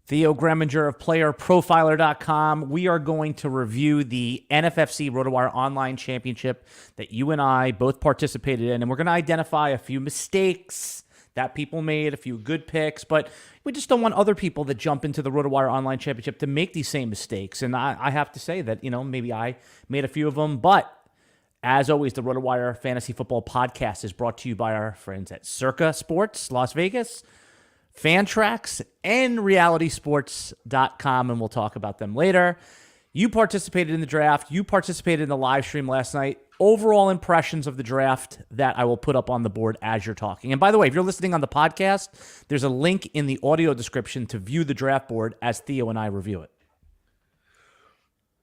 Theo Greminger of PlayerProfiler.com. We are going to review the NFFC RotoWire Online Championship that you and I both participated in, and we're going to identify a few mistakes that people made, a few good picks, but we just don't want other people that jump into the RotoWire Online Championship to make these same mistakes. And I have to say that, maybe I made a few of them, but as always, the RotoWire Fantasy Football Podcast is brought to you by our friends at Circa Sports, Las Vegas, Fantrax, and realitysports.com, and we'll talk about them later. You participated in the draft. You participated in the live stream last night. Overall impressions of the draft that I will put up on the board as you're talking. And by the way, if you're listening on the podcast, there's a link in the audio description to view the draft board as Theo and I review it.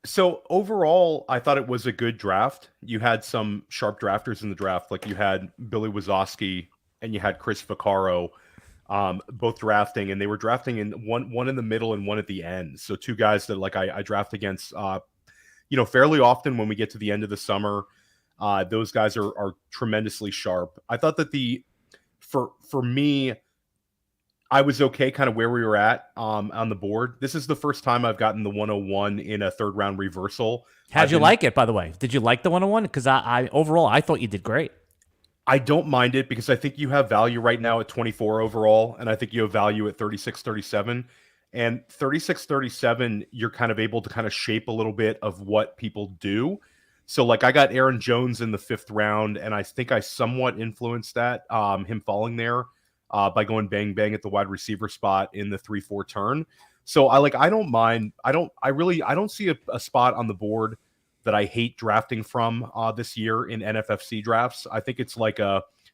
So overall, I thought it was a good draft. You had some sharp drafters in the draft, like you had Billy Wazowski and you had Chris Vaccaro, both drafting, and they were drafting in one in the middle and one at the end. So two guys that I draft against, fairly often when we get to the end of the summer. Those guys are tremendously sharp. I thought that for me, I was okay kind of where we were at on the board. This is the first time I've gotten the 101 in a third round reversal. How'd you like it, by the way? Did you like the 101? Because I overall, I thought you did great. I don't mind it because I think you have value right now at 24 overall, and I think you have value at 36, 37. And 36, 37, you're kind of able to kind of shape a little bit of what people do. So I got Aaron Jones in the 5th round, and I think I somewhat influenced that, him falling there by going bang, bang at the wide receiver spot in the 3-4 turn. So I don't mind. I don't see a spot on the board that I hate drafting from this year in NFFC drafts. I think it's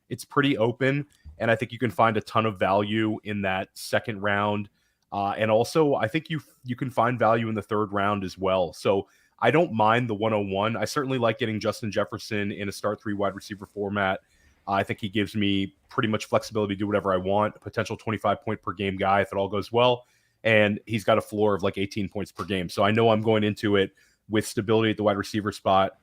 it's pretty open, and I think you can find a ton of value in that 2nd round. And also, I think you can find value in the 3rd round as well. So I don't mind the 101. I certainly like getting Justin Jefferson in a start 3 wide receiver format. I think he gives me pretty much flexibility to do whatever I want, a potential 25-point per game guy if it all goes well. And he's got a floor of 18 points per game. So I know I'm going into it with stability at the wide receiver spot.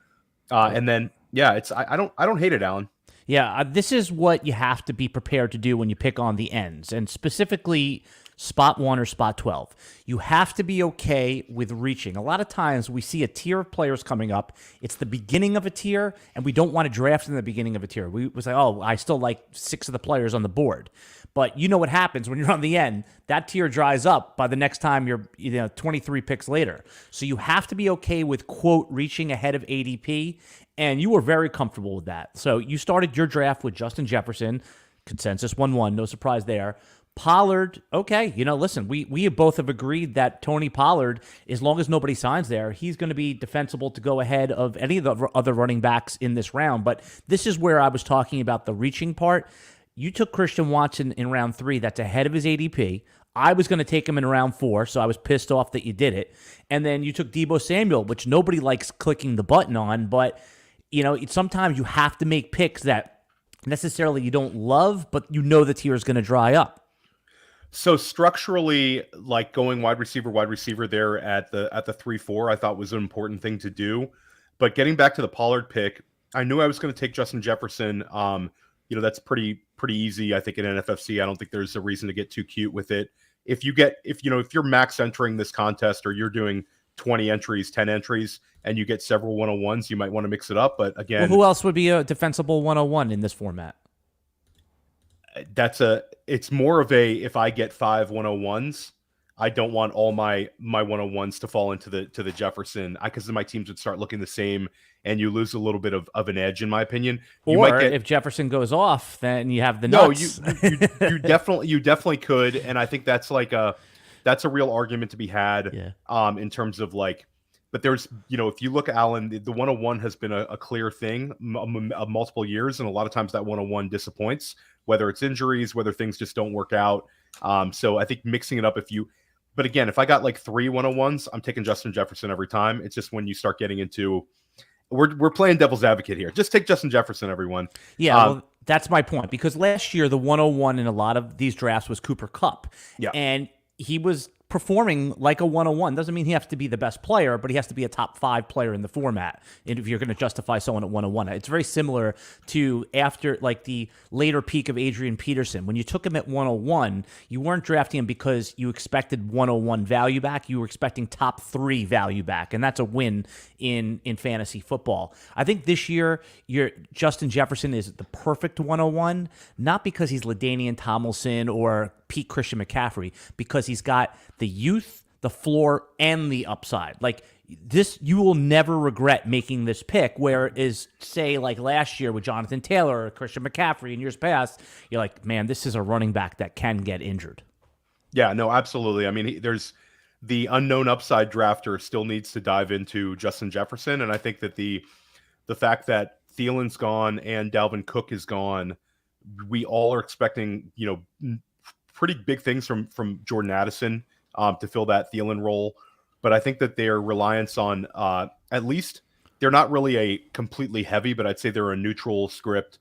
And then, yeah, I don't hate it, Alan. Yeah, this is what you have to be prepared to do when you pick on the ends, and specifically spot 1 or spot 12. You have to be okay with reaching. A lot of times we see a tier of players coming up. It's the beginning of a tier, and we don't want to draft in the beginning of a tier. We was like, oh, I still like 6 of the players on the board. But you know what happens when you're on the end. That tier dries up by the next time you're 23 picks later. So you have to be okay with, quote, reaching ahead of ADP, and you were very comfortable with that. So you started your draft with Justin Jefferson, consensus 1-1, no surprise there. Pollard, okay, listen, we both have agreed that Tony Pollard, as long as nobody signs there, he's going to be defensible to go ahead of any of the other running backs in this round. But this is where I was talking about the reaching part. You took Christian Watson in round 3. That's ahead of his ADP. I was going to take him in round 4, so I was pissed off that you did it. And then you took Deebo Samuel, which nobody likes clicking the button on, but sometimes you have to make picks that necessarily you don't love, but the tier is going to dry up. So structurally, going wide receiver there at the 3-4, I thought was an important thing to do. But getting back to the Pollard pick, I knew I was going to take Justin Jefferson. That's pretty easy, I think, in NFFC. I don't think there's a reason to get too cute with it. If you're max entering this contest, or you're doing 20 entries, 10 entries, and you get several 101s, you might want to mix it up. But again, who else would be a defensible 101 in this format? It's more of a, if I get 5 101s, I don't want all my 101s to fall into the Jefferson, because then my teams would start looking the same, and you lose a little bit of an edge, in my opinion. If Jefferson goes off, then you have the nuts. No, you definitely could, and I think that's that's a real argument to be had. Yeah. In terms of but there's if you look, Alan, the 101 has been a clear thing multiple years, and a lot of times that 101 disappoints, whether it's injuries, whether things just don't work out. So I think mixing it up, but again, if I got 3 101s, I'm taking Justin Jefferson every time. It's just when you start getting into, we're playing devil's advocate here. Just take Justin Jefferson, everyone. Yeah, well, that's my point, because last year the 101 in a lot of these drafts was Cooper Kupp. Yeah. And he was performing like a 101. Doesn't mean he has to be the best player, but he has to be a top 5 player in the format. And if you're going to justify someone at 101, it's very similar to after like the later peak of Adrian Peterson. When you took him at 101, you weren't drafting him because you expected 101 value back. You were expecting top 3 value back, and that's a win in fantasy football. I think this year, Justin Jefferson is the perfect 101, not because he's LaDainian Tomlinson or Pete Christian McCaffrey, because he's got the youth, the floor, and the upside. Like this, you will never regret making this pick. Whereas, say, like last year with Jonathan Taylor or Christian McCaffrey in years past, you're like, man, this is a running back that can get injured. Yeah, no, absolutely. I mean, there's the unknown upside drafter still needs to dive into Justin Jefferson, and I think that the fact that Thielen's gone and Dalvin Cook is gone, we all are expecting, pretty big things from Jordan Addison to fill that Thielen role. But I think that their reliance on at least they're not really a completely heavy, but I'd say they're a neutral script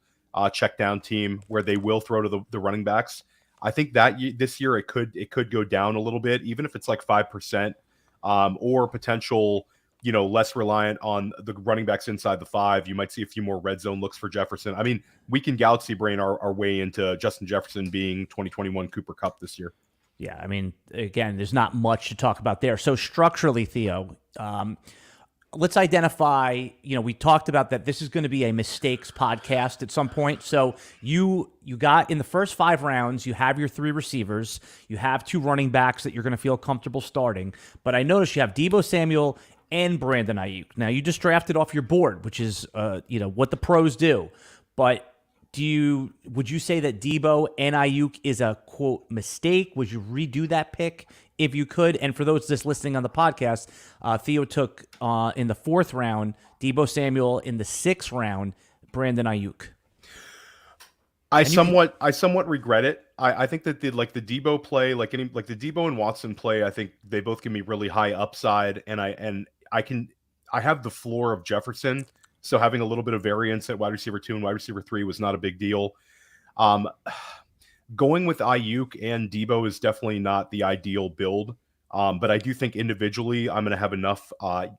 check down team where they will throw to the running backs. I think that this year it could go down a little bit, even if it's like 5% or potential, less reliant on the running backs inside the 5. You might see a few more red zone looks for Jefferson. I mean, we can galaxy brain our way into Justin Jefferson being 2021 Cooper Kupp this year. Yeah, I mean, again, there's not much to talk about there. So structurally, Theo, let's identify, we talked about that this is going to be a mistakes podcast at some point. So you got in the first 5 rounds, you have your 3 receivers, you have 2 running backs that you're going to feel comfortable starting. But I noticed you have Deebo Samuel and Brandon Ayuk. Now, you just drafted off your board, which is, what the pros do. But would you say that Deebo and Ayuk is a, quote, mistake? Would you redo that pick if you could? And for those just listening on the podcast, Theo took in the 4th round, Deebo Samuel in the 6th round, Brandon Ayuk. I somewhat regret it. I think that the Deebo play, like the Deebo and Watson play, I think they both give me really high upside, and I have the floor of Jefferson, so having a little bit of variance at wide receiver 2 and wide receiver 3 was not a big deal. Going with Ayuk and Deebo is definitely not the ideal build, but I do think individually I'm going to have enough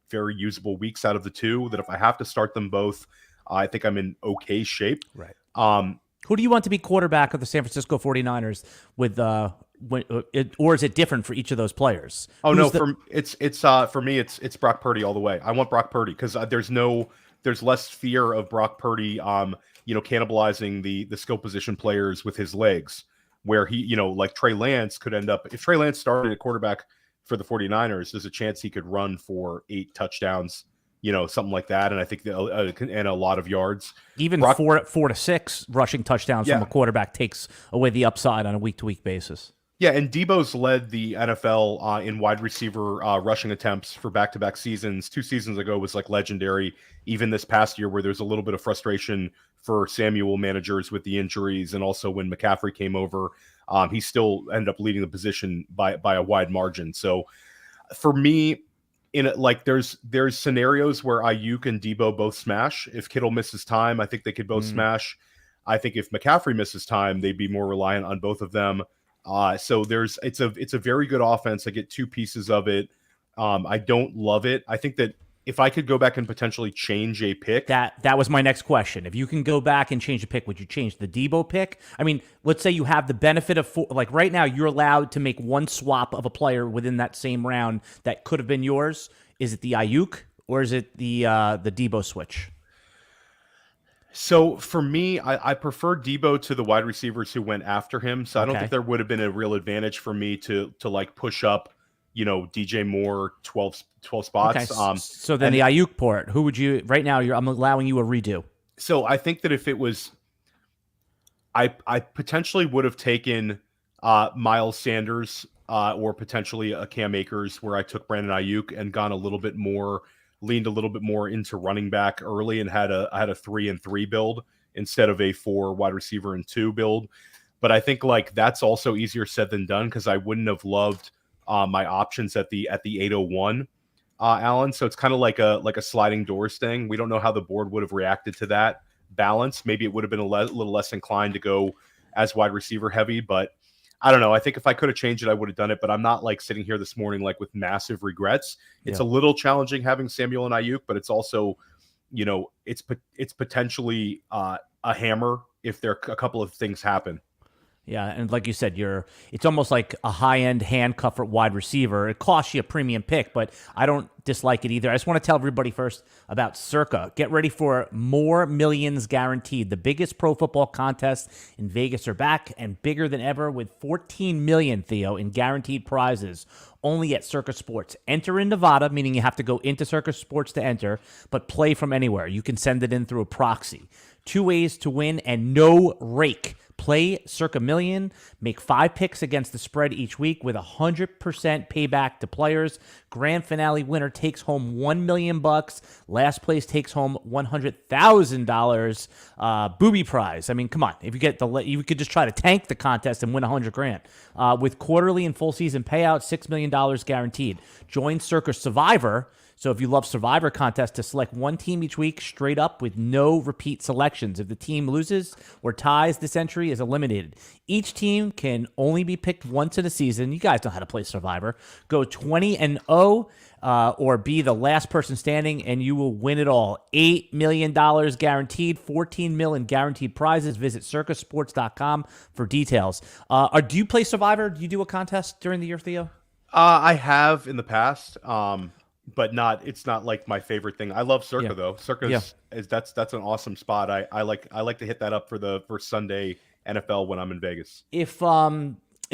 very usable weeks out of the 2 that if I have to start them both, I think I'm in okay shape. Right. Who do you want to be quarterback of the San Francisco 49ers with or is it different for each of those players? Oh, for me it's Brock Purdy all the way. I want Brock Purdy because there's less fear of Brock Purdy cannibalizing the skill position players with his legs, where he, like Trey Lance could end up, if Trey Lance started at quarterback for the 49ers, there's a chance he could run for 8 touchdowns, something like that. And I think and a lot of yards. Even 4 to 6 rushing touchdowns from a quarterback takes away the upside on a week-to-week basis. Yeah, and Deebo's led the NFL in wide receiver rushing attempts for back-to-back seasons. 2 seasons ago was like legendary. Even this past year where there's a little bit of frustration for Samuel managers with the injuries, and also when McCaffrey came over, he still ended up leading the position by a wide margin. So for me, there's scenarios where Ayuk and Deebo both smash. If Kittle misses time, I think they could both smash. I think if McCaffrey misses time, they'd be more reliant on both of them. So it's a very good offense. I get 2 pieces of it. I don't love it. I think that if I could go back and potentially change a pick, that was my next question. If you can go back and change a pick, would you change the Deebo pick? I mean, let's say you have the benefit of like right now, you're allowed to make 1 swap of a player within that same round that could have been yours. Is it the Ayuk or is it the Deebo switch? So for me, I prefer Deebo to the wide receivers who went after him. So I don't think there would have been a real advantage for me to like push up, DJ Moore 12 spots. Okay. So then the Ayuk port, who would you right now? I'm allowing you a redo. So I think that if it was, I potentially would have taken Miles Sanders or potentially a Cam Akers, where I took Brandon Ayuk and gone leaned a little bit more into running back early and had a 3-3 build instead of a 4 wide receiver and 2 build. But I think that's also easier said than done because I wouldn't have loved my options at the 801, Alan. So it's kind of like a sliding doors thing. We don't know how the board would have reacted to that balance. Maybe it would have been a little less inclined to go as wide receiver heavy, but I don't know. I think if I could have changed it, I would have done it, but I'm not like sitting here this morning like with massive regrets. It's a little challenging having Samuel and Ayuk, but it's also, it's potentially a hammer if there a couple of things happen. Yeah, and like you said, it's almost like a high-end handcuff at wide receiver. It costs you a premium pick, but I don't dislike it either. I just want to tell everybody first about Circa. Get ready for more millions guaranteed. The biggest pro football contests in Vegas are back and bigger than ever with 14 million, Theo, in guaranteed prizes only at Circa Sports. Enter in Nevada, meaning you have to go into Circa Sports to enter, but play from anywhere. You can send it in through a proxy. 2 ways to win and no rake. Play Circa Million, make 5 picks against the spread each week with 100% payback to players. Grand finale winner takes home $1 million. Last place takes home $100,000 booby prize. I mean, come on. If you get you could just try to tank the contest and win $100,000 with quarterly and full season payouts, $6 million guaranteed. Join Circa Survivor. So if you love Survivor contest, to select one team each week straight up with no repeat selections. If the team loses or ties, this entry is eliminated. Each team can only be picked once in a season. You guys know how to play Survivor. Go 20-0 or be the last person standing, and you will win it all. $8 million guaranteed, $14 million guaranteed prizes. Visit circasports.com for details. Do you play Survivor? Do you do a contest during the year, Theo? I have in the past. But it's not like my favorite thing. I love Circa though. Circa's that's an awesome spot. I like to hit that up for the first Sunday NFL when I'm in Vegas. If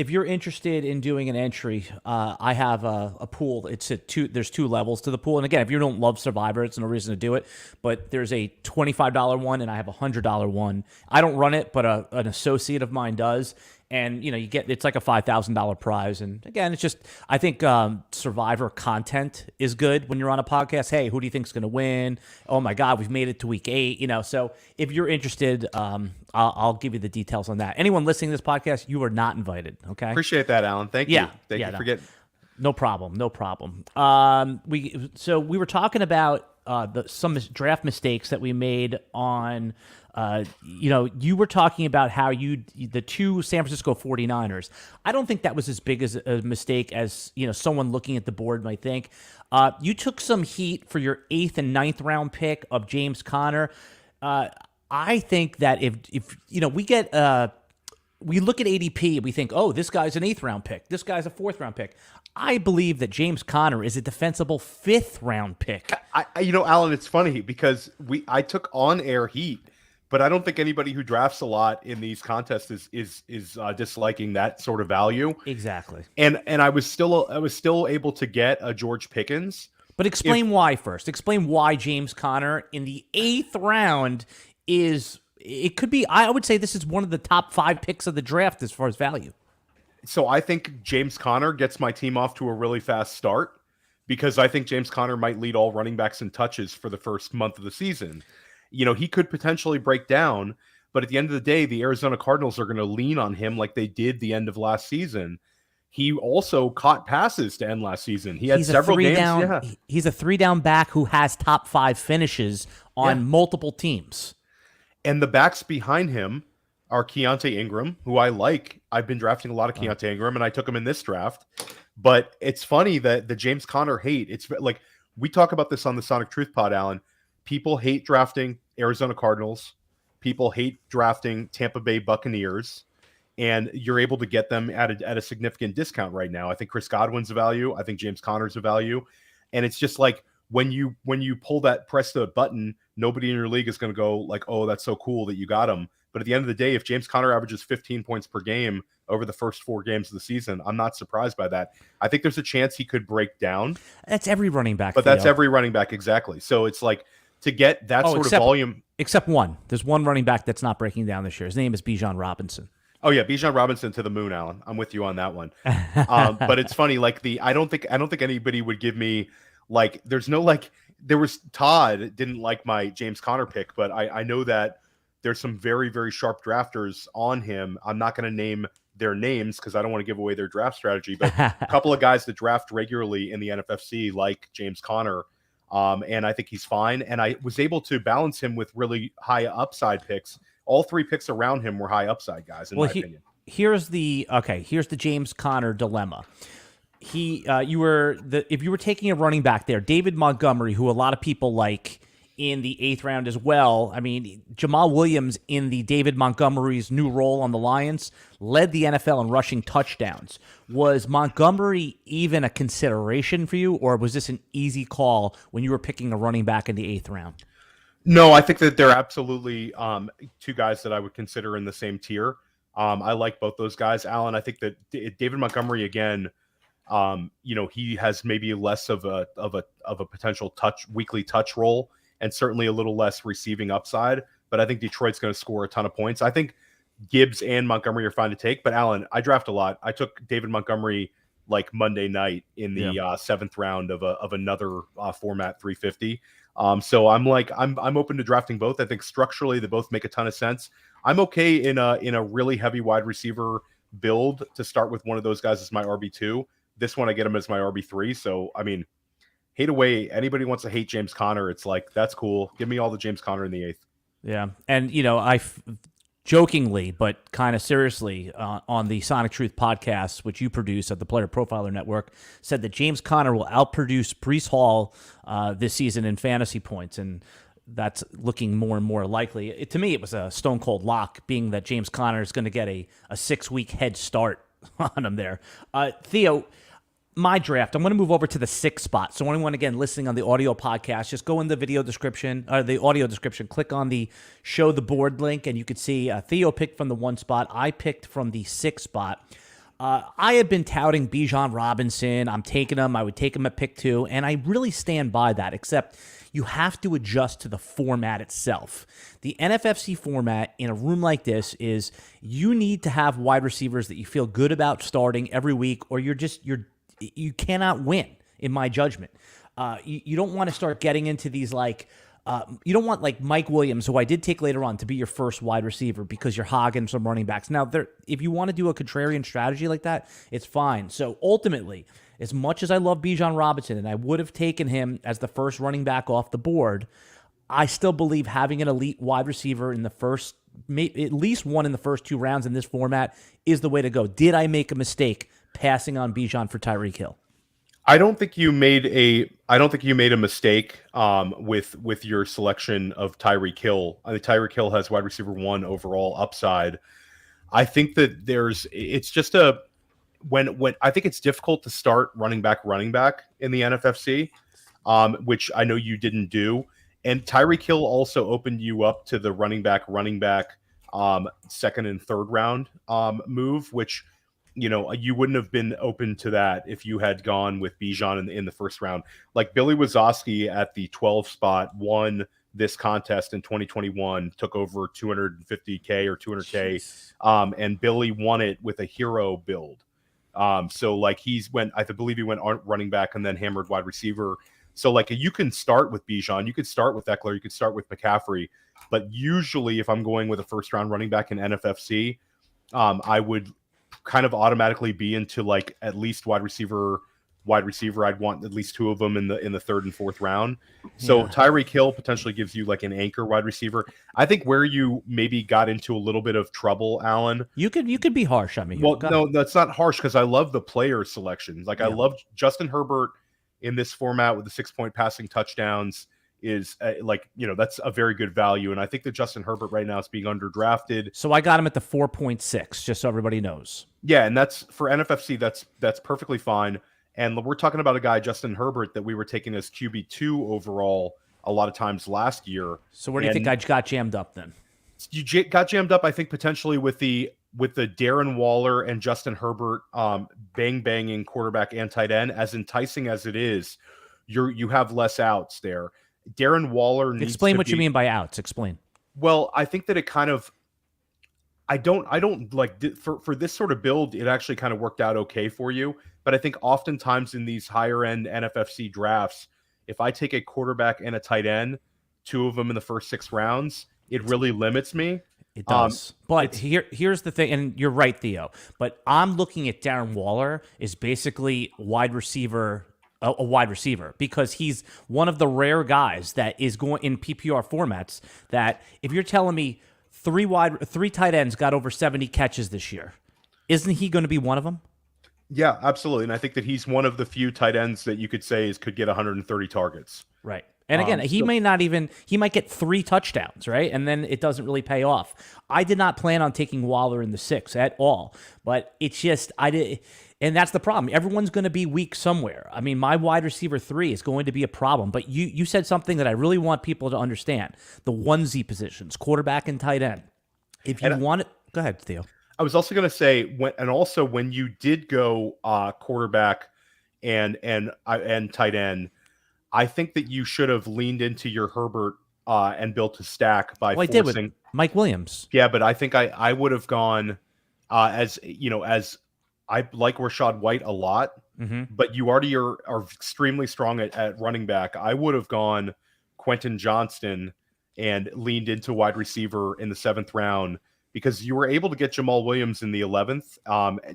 you're interested in doing an entry, I have a pool. It's there's 2 levels to the pool. And again, if you don't love Survivor, it's no reason to do it. But there's a $25 one and I have a $100 one. I don't run it, but an associate of mine does. And, it's like a $5,000 prize. And again, it's just, I think Survivor content is good when you're on a podcast. Hey, who do you think is going to win? Oh my God, we've made it to week 8. So if you're interested, I'll give you the details on that. Anyone listening to this podcast, you are not invited. Okay. Appreciate that, Alan. Thank you. Thank you for getting. No problem. We were talking about some draft mistakes that we made on, you were talking about how the 2 San Francisco 49ers. I don't think that was as big as a mistake as, someone looking at the board might think. You took some heat for your 8th and 9th round pick of James Conner. I think that if we look at ADP and we think, oh, this guy's an 8th round pick. This guy's a 4th round pick. I believe that James Conner is a defensible 5th round pick. Alan, it's funny because I took on air heat, but I don't think anybody who drafts a lot in these contests is disliking that sort of value. Exactly. And I was still able to get a George Pickens. But explain why first. Explain why James Conner in the 8th round it could be, I would say this is one of the top 5 picks of the draft as far as value. So I think James Conner gets my team off to a really fast start because I think James Conner might lead all running backs in touches for the first month of the season. He could potentially break down, but at the end of the day, the Arizona Cardinals are going to lean on him like they did the end of last season. He also caught passes to end last season. He had several games. He's a 3-down back who has top 5 finishes on multiple teams. And the backs behind him are Keontae Ingram, who I like. I've been drafting a lot of Keontae Ingram, and I took him in this draft. But it's funny that the James Conner hate, it's like we talk about this on the Sonic Truth Pod, Alan. People hate drafting Arizona Cardinals. People hate drafting Tampa Bay Buccaneers. And you're able to get them at a significant discount right now. I think Chris Godwin's a value. I think James Conner's a value. And it's just like when you press the button, nobody in your league is going to go like, oh, that's so cool that you got him. But at the end of the day, if James Conner averages 15 points per game over the first 4 games of the season, I'm not surprised by that. I think there's a chance he could break down. That's every running back. But that's every running back, exactly. So it's like to get that sort of volume. Except one. There's one running back that's not breaking down this year. His name is Bijan Robinson. Oh yeah, Bijan Robinson to the moon, Alan. I'm with you on that one. But it's funny, like I don't think anybody would give me like there was Todd didn't like my James Conner pick, but I know that there's some very, very sharp drafters on him. I'm not going to name their names because I don't want to give away their draft strategy, but a couple of guys that draft regularly in the NFFC like James Conner. And I think he's fine. And I was able to balance him with really high upside picks. All 3 picks around him were high upside guys, in my opinion. here's the James Conner dilemma. If you were taking a running back there, David Montgomery, who a lot of people like in the 8th round as well. I mean, Jamal Williams in the David Montgomery's new role on the Lions led the NFL in rushing touchdowns. Was Montgomery even a consideration for you, or was this an easy call when you were picking a running back in the 8th round? No, I think that they're absolutely two guys that I would consider in the same tier. I like both those guys, Alan. I think that David Montgomery, again, he has maybe less of a potential weekly touch role, and certainly a little less receiving upside. But I think Detroit's going to score a ton of points. I think Gibbs and Montgomery are fine to take. But Alan, I draft a lot. I took David Montgomery like Monday night in the 7th round of another format 350. So I'm open to drafting both. I think structurally they both make a ton of sense. I'm okay in a really heavy wide receiver build to start with one of those guys as my RB2. This one I get him as my RB3. So I mean, hate away. Anybody wants to hate James Conner, it's like, that's cool. Give me all the James Conner in the 8th. Yeah, and I jokingly, but kind of seriously, on the Sonic Truth podcast, which you produce at the Player Profiler Network, said that James Conner will outproduce Breece Hall this season in fantasy points, and that's looking more and more likely. To me, it was a stone cold lock, being that James Conner is going to get a 6-week head start on him there. Theo, my draft, I'm going to move over to the 6th spot. So anyone, again, listening on the audio podcast, just go in the video description, or the audio description, click on the show the board link, and you can see Theo picked from the 1 spot. I picked from the 6th spot. I have been touting Bijan Robinson. I'm taking him. I would take him at pick 2, and I really stand by that, except you have to adjust to the format itself. The NFFC format in a room like this is you need to have wide receivers that you feel good about starting every week, or you cannot win, in my judgment. You don't want to start getting into these you don't want like Mike Williams, who I did take later on, to be your first wide receiver because you're hogging some running backs. Now, if you want to do a contrarian strategy like that, it's fine. So ultimately, as much as I love Bijan Robinson, and I would have taken him as the first running back off the board, I still believe having an elite wide receiver in the first, at least one in the first 2 rounds in this format, is the way to go. Did I make a mistake passing on Bijan for Tyreek Hill? I don't think you made a mistake with your selection of Tyreek Hill. I mean, Tyreek Hill has wide receiver 1 overall upside. I think that it's just when I think it's difficult to start running back in the NFFC, which I know you didn't do. And Tyreek Hill also opened you up to the running back 2nd and 3rd round move, which, you wouldn't have been open to that if you had gone with Bijan in the 1st round. Like Billy Wazowski at the 12 spot won this contest in 2021, took over 250K or 200K, and Billy won it with a hero build. So like I believe he went running back and then hammered wide receiver. So like you can start with Bijan, you could start with Eckler, you could start with McCaffrey, but usually if I'm going with a 1st round running back in NFFC, I would kind of automatically be into like at least wide receiver. I'd want at least 2 of them in the 3rd and 4th round. So Tyreek Hill potentially gives you like an anchor wide receiver. I think where you maybe got into a little bit of trouble, Alan. You could be harsh on me. Well, no, that's not harsh, because I love the player selections. Like I love Justin Herbert in this format with the 6-point passing touchdowns is that's a very good value. And I think that Justin Herbert right now is being underdrafted. So I got him at the 4.6, just so everybody knows. Yeah, and that's for NFFC. That's perfectly fine. And we're talking about a guy, Justin Herbert, that we were taking as QB2 overall a lot of times last year. So where do you think I got jammed up then? You got jammed up, I think, potentially with the Darren Waller and Justin Herbert banging quarterback and tight end. As enticing as it is, you have less outs there. Darren Waller needs Explain what you mean by outs. Explain. Well, I think that it kind of I don't like for this sort of build, it actually kind of worked out okay for you. But I think oftentimes in these higher end NFFC drafts, if I take a quarterback and a tight end, 2 of them in the first 6 rounds, it really limits me. It does. But here's the thing, and you're right, Theo. But I'm looking at Darren Waller as basically a wide receiver, because he's one of the rare guys that is going in PPR formats that if you're telling me 3 tight ends got over 70 catches this year, Isn't he going to be one of them? Yeah, absolutely. And I think that he's one of the few tight ends that you could say could get 130 targets. Right. And again, he might get 3 touchdowns, right? And then it doesn't really pay off. I did not plan on taking Waller in the 6 at all, but it's just, and that's the problem. Everyone's going to be weak somewhere. I mean, my wide receiver 3 is going to be a problem, but you said something that I really want people to understand. The onesie positions, quarterback and tight end. If you want it, go ahead, Theo. I was also going to say, when you did go quarterback and tight end, I think that you should have leaned into your Herbert and built a stack by forcing. I did with Mike Williams. Yeah, but I think I would have gone as I like Rachaad White a lot, but you already are extremely strong at running back. I would have gone Quentin Johnston and leaned into wide receiver in the 7th round, because you were able to get Jamal Williams in the 11th.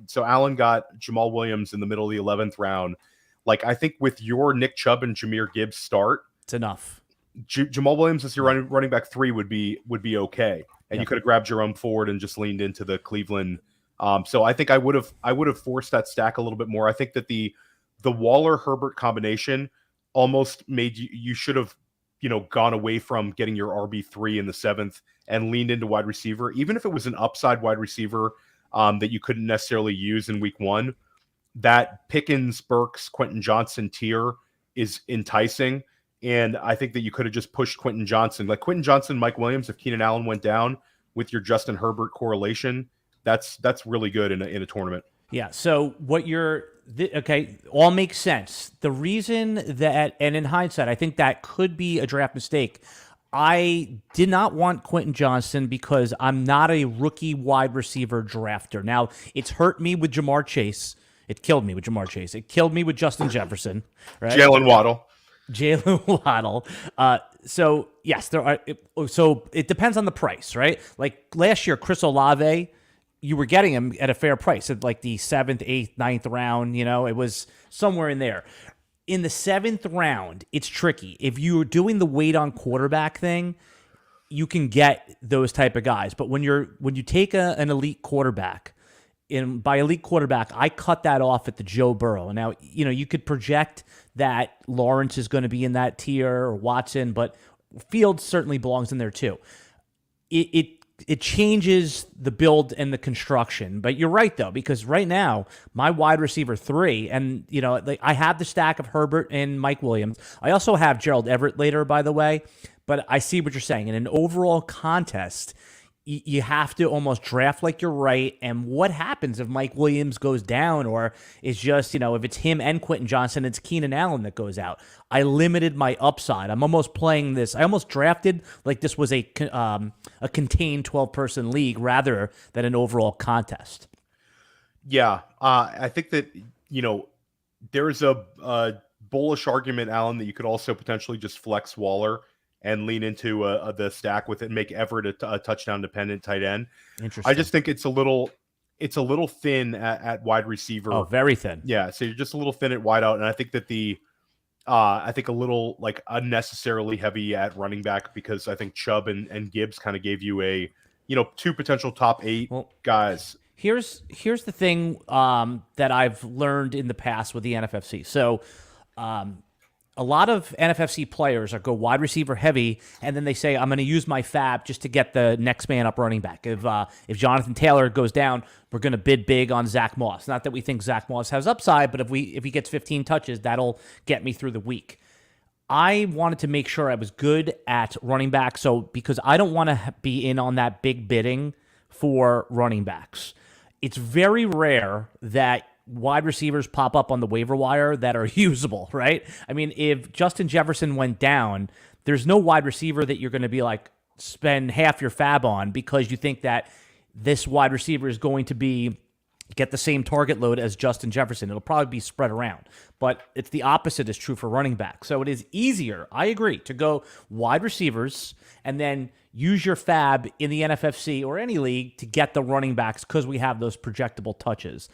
So Allen got Jamal Williams in the middle of the 11th round. Like, I think with your Nick Chubb and Jahmyr Gibbs start, it's enough. Jamal Williams as your running back 3 would be okay, and you could have grabbed Jerome Ford and just leaned into the Cleveland. So I think I would have forced that stack a little bit more. I think that the Waller Herbert combination almost made you should have gone away from getting your RB3 in the 7th and leaned into wide receiver, even if it was an upside wide receiver that you couldn't necessarily use in week 1. That Pickens, Burks, Quentin Johnson tier is enticing. And I think that you could have just pushed Quentin Johnson. Like Quentin Johnson, Mike Williams, if Keenan Allen went down with your Justin Herbert correlation, that's really good in a tournament. Yeah, so what all makes sense. The reason that, and in hindsight, I think that could be a draft mistake. I did not want Quentin Johnson because I'm not a rookie wide receiver drafter. Now, it's hurt me with Jamar Chase. It killed me with Jamar Chase. It killed me with Justin Jefferson. Right? Jalen Waddle. So, yes, there are. So it depends on the price, right? Like last year, Chris Olave, you were getting him at a fair price at like the 7th, 8th, 9th round. It was somewhere in there. In the 7th round, it's tricky. If you're doing the wait on quarterback thing, you can get those type of guys. But when you take an elite quarterback, by elite quarterback, I cut that off at the Joe Burrow. Now, you could project that Lawrence is going to be in that tier or Watson, but Fields certainly belongs in there too. It changes the build and the construction. But you're right, though, because right now, my wide receiver 3, and, I have the stack of Herbert and Mike Williams. I also have Gerald Everett later, by the way. But I see what you're saying. In an overall contest, you have to almost draft like you're right. And what happens if Mike Williams goes down, or is just, if it's him and Quentin Johnson, it's Keenan Allen that goes out? I limited my upside. I'm almost playing this. I almost drafted like this was a contained 12-person league rather than an overall contest. Yeah. I think that, there's a bullish argument, Alan, that you could also potentially just flex Waller and lean into the stack with it and make Everett a touchdown-dependent tight end. Interesting. I just think it's a little thin at wide receiver. Oh, very thin. Yeah, so you're just a little thin at wide out, and I think that I think a little like unnecessarily heavy at running back, because I think Chubb and Gibbs kind of gave you 2 potential top 8 guys. Here's the thing that I've learned in the past with the NFFC. So a lot of NFFC players go wide receiver heavy, and then they say, I'm going to use my fab just to get the next man up running back. If Jonathan Taylor goes down, we're going to bid big on Zach Moss. Not that we think Zach Moss has upside, but if he gets 15 touches, that'll get me through the week. I wanted to make sure I was good at running back, because I don't want to be in on that big bidding for running backs. It's very rare that wide receivers pop up on the waiver wire that are usable, right? I mean, if Justin Jefferson went down, there's no wide receiver that you're going to be like spend half your fab on because you think that this wide receiver is going to get the same target load as Justin Jefferson. It'll probably be spread around. But it's the opposite is true for running back. So it is easier, I agree, to go wide receivers and then use your fab in the NFFC or any league to get the running backs because we have those projectable touches.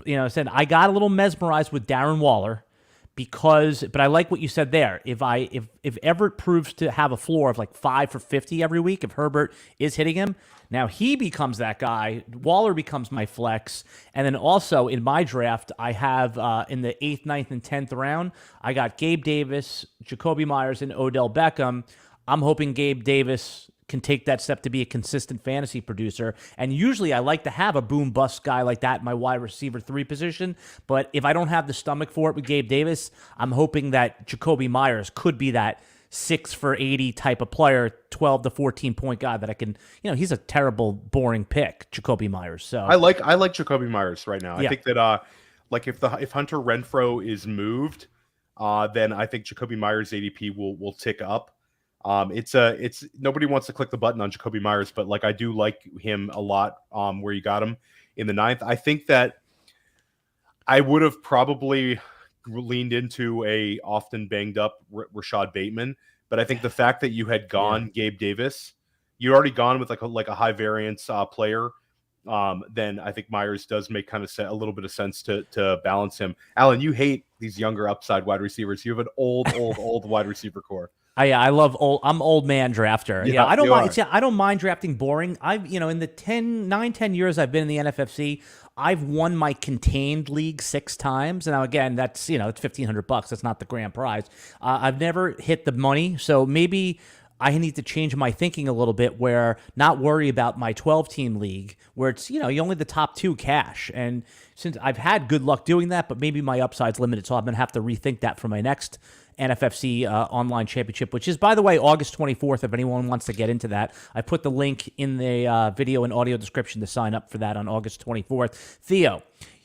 I got a little mesmerized with Darren Waller but I like what you said there. If Everett proves to have a floor of like 5 for 50 every week, if Herbert is hitting him, now he becomes that guy. Waller becomes my flex. And then also in my draft, I have in the 8th, 9th, and 10th round, I got Gabe Davis, Jacoby Myers, and Odell Beckham. I'm hoping Gabe Davis can take that step to be a consistent fantasy producer. And usually I like to have a boom bust guy like that in my wide receiver 3 position. But if I don't have the stomach for it with Gabe Davis, I'm hoping that Jacoby Myers could be that 6 for 80 type of player, 12 to 14 point guy that I can, he's a terrible, boring pick, Jacoby Myers. So I like Jacoby Myers right now. Yeah. I think that like if Hunter Renfrow is moved, then I think Jacoby Myers ADP will tick up. It's nobody wants to click the button on Jacoby Myers, but like I do like him a lot. Where you got him in the 9th, I think that I would have probably leaned into a often banged up Rashad Bateman, but I think the fact that you had gone Gabe Davis, you'd already gone with like a high variance player. Then I think Myers does make kind of a little bit of sense to balance him. Alan, you hate these younger upside wide receivers. You have an old wide receiver core. I love I'm old man drafter. Yeah, I don't mind. I don't mind drafting boring. I've in the 10 years I've been in the NFFC, I've won my contained league 6 times. And now again, that's it's $1,500. That's not the grand prize. I've never hit the money, so maybe I need to change my thinking a little bit, where not worry about my 12-team league, where it's you only the top 2 cash. And since I've had good luck doing that, but maybe my upside's limited, so I'm gonna have to rethink that for my next NFFC online championship, which is, by the way, August 24th. If anyone wants to get into that, I put the link in the video and audio description to sign up for that on August 24th. Theo,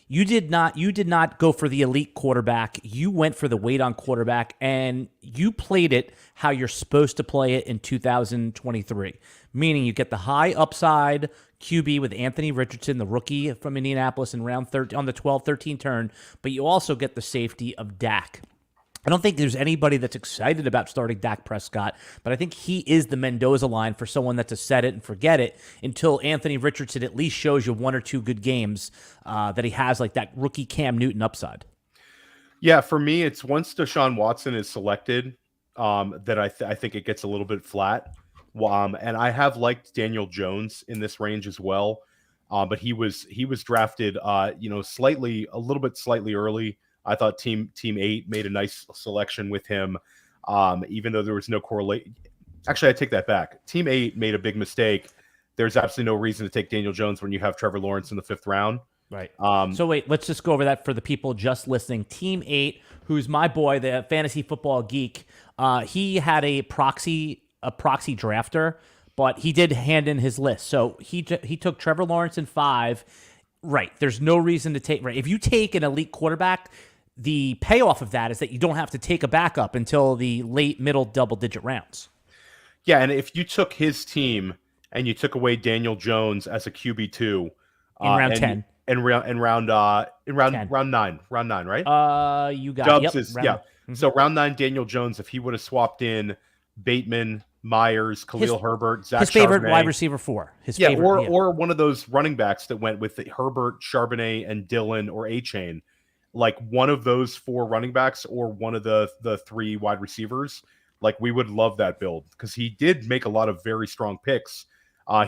you did not go for the elite quarterback. You went for the wait on quarterback, and you played it how you're supposed to play it in 2023, meaning you get the high upside QB with Anthony Richardson, the rookie from Indianapolis, in round 13 on the 12-13 turn, but you also get the safety of Dak. I don't think there's anybody that's excited about starting Dak Prescott, but I think he is the Mendoza line for someone that's a set it and forget it until Anthony Richardson at least shows you 1 or 2 good games that he has, like that rookie Cam Newton upside. Yeah, for me, it's once Deshaun Watson is selected that I think it gets a little bit flat. And I have liked Daniel Jones in this range as well, but he was drafted a little bit slightly early. I thought Team 8 made a nice selection with him, even though there was no correlation. Actually, I take that back. Team 8 made a big mistake. There's absolutely no reason to take Daniel Jones when you have Trevor Lawrence in the 5th round. Right. So wait, let's just go over that for the people just listening. Team 8, who's my boy, the fantasy football geek, he had a proxy drafter, but he did hand in his list. So he took Trevor Lawrence in 5. Right. There's no reason to take. Right. If you take an elite quarterback, the payoff of that is that you don't have to take a backup until the late middle double-digit rounds. Yeah, and if you took his team and you took away Daniel Jones as a QB2 in round 10, in round 9, right? You got Dubs yep, is round, yeah. Mm-hmm. So round 9, Daniel Jones, if he would have swapped in Bateman, Myers, Khalil Herbert, Zach his favorite Charbonnet, wide receiver 4, or one of those running backs that went with Herbert, Charbonnet, and Dillon or A-Chain. Like one of those 4 running backs or one of the 3 wide receivers, like we would love that build because he did make a lot of very strong picks.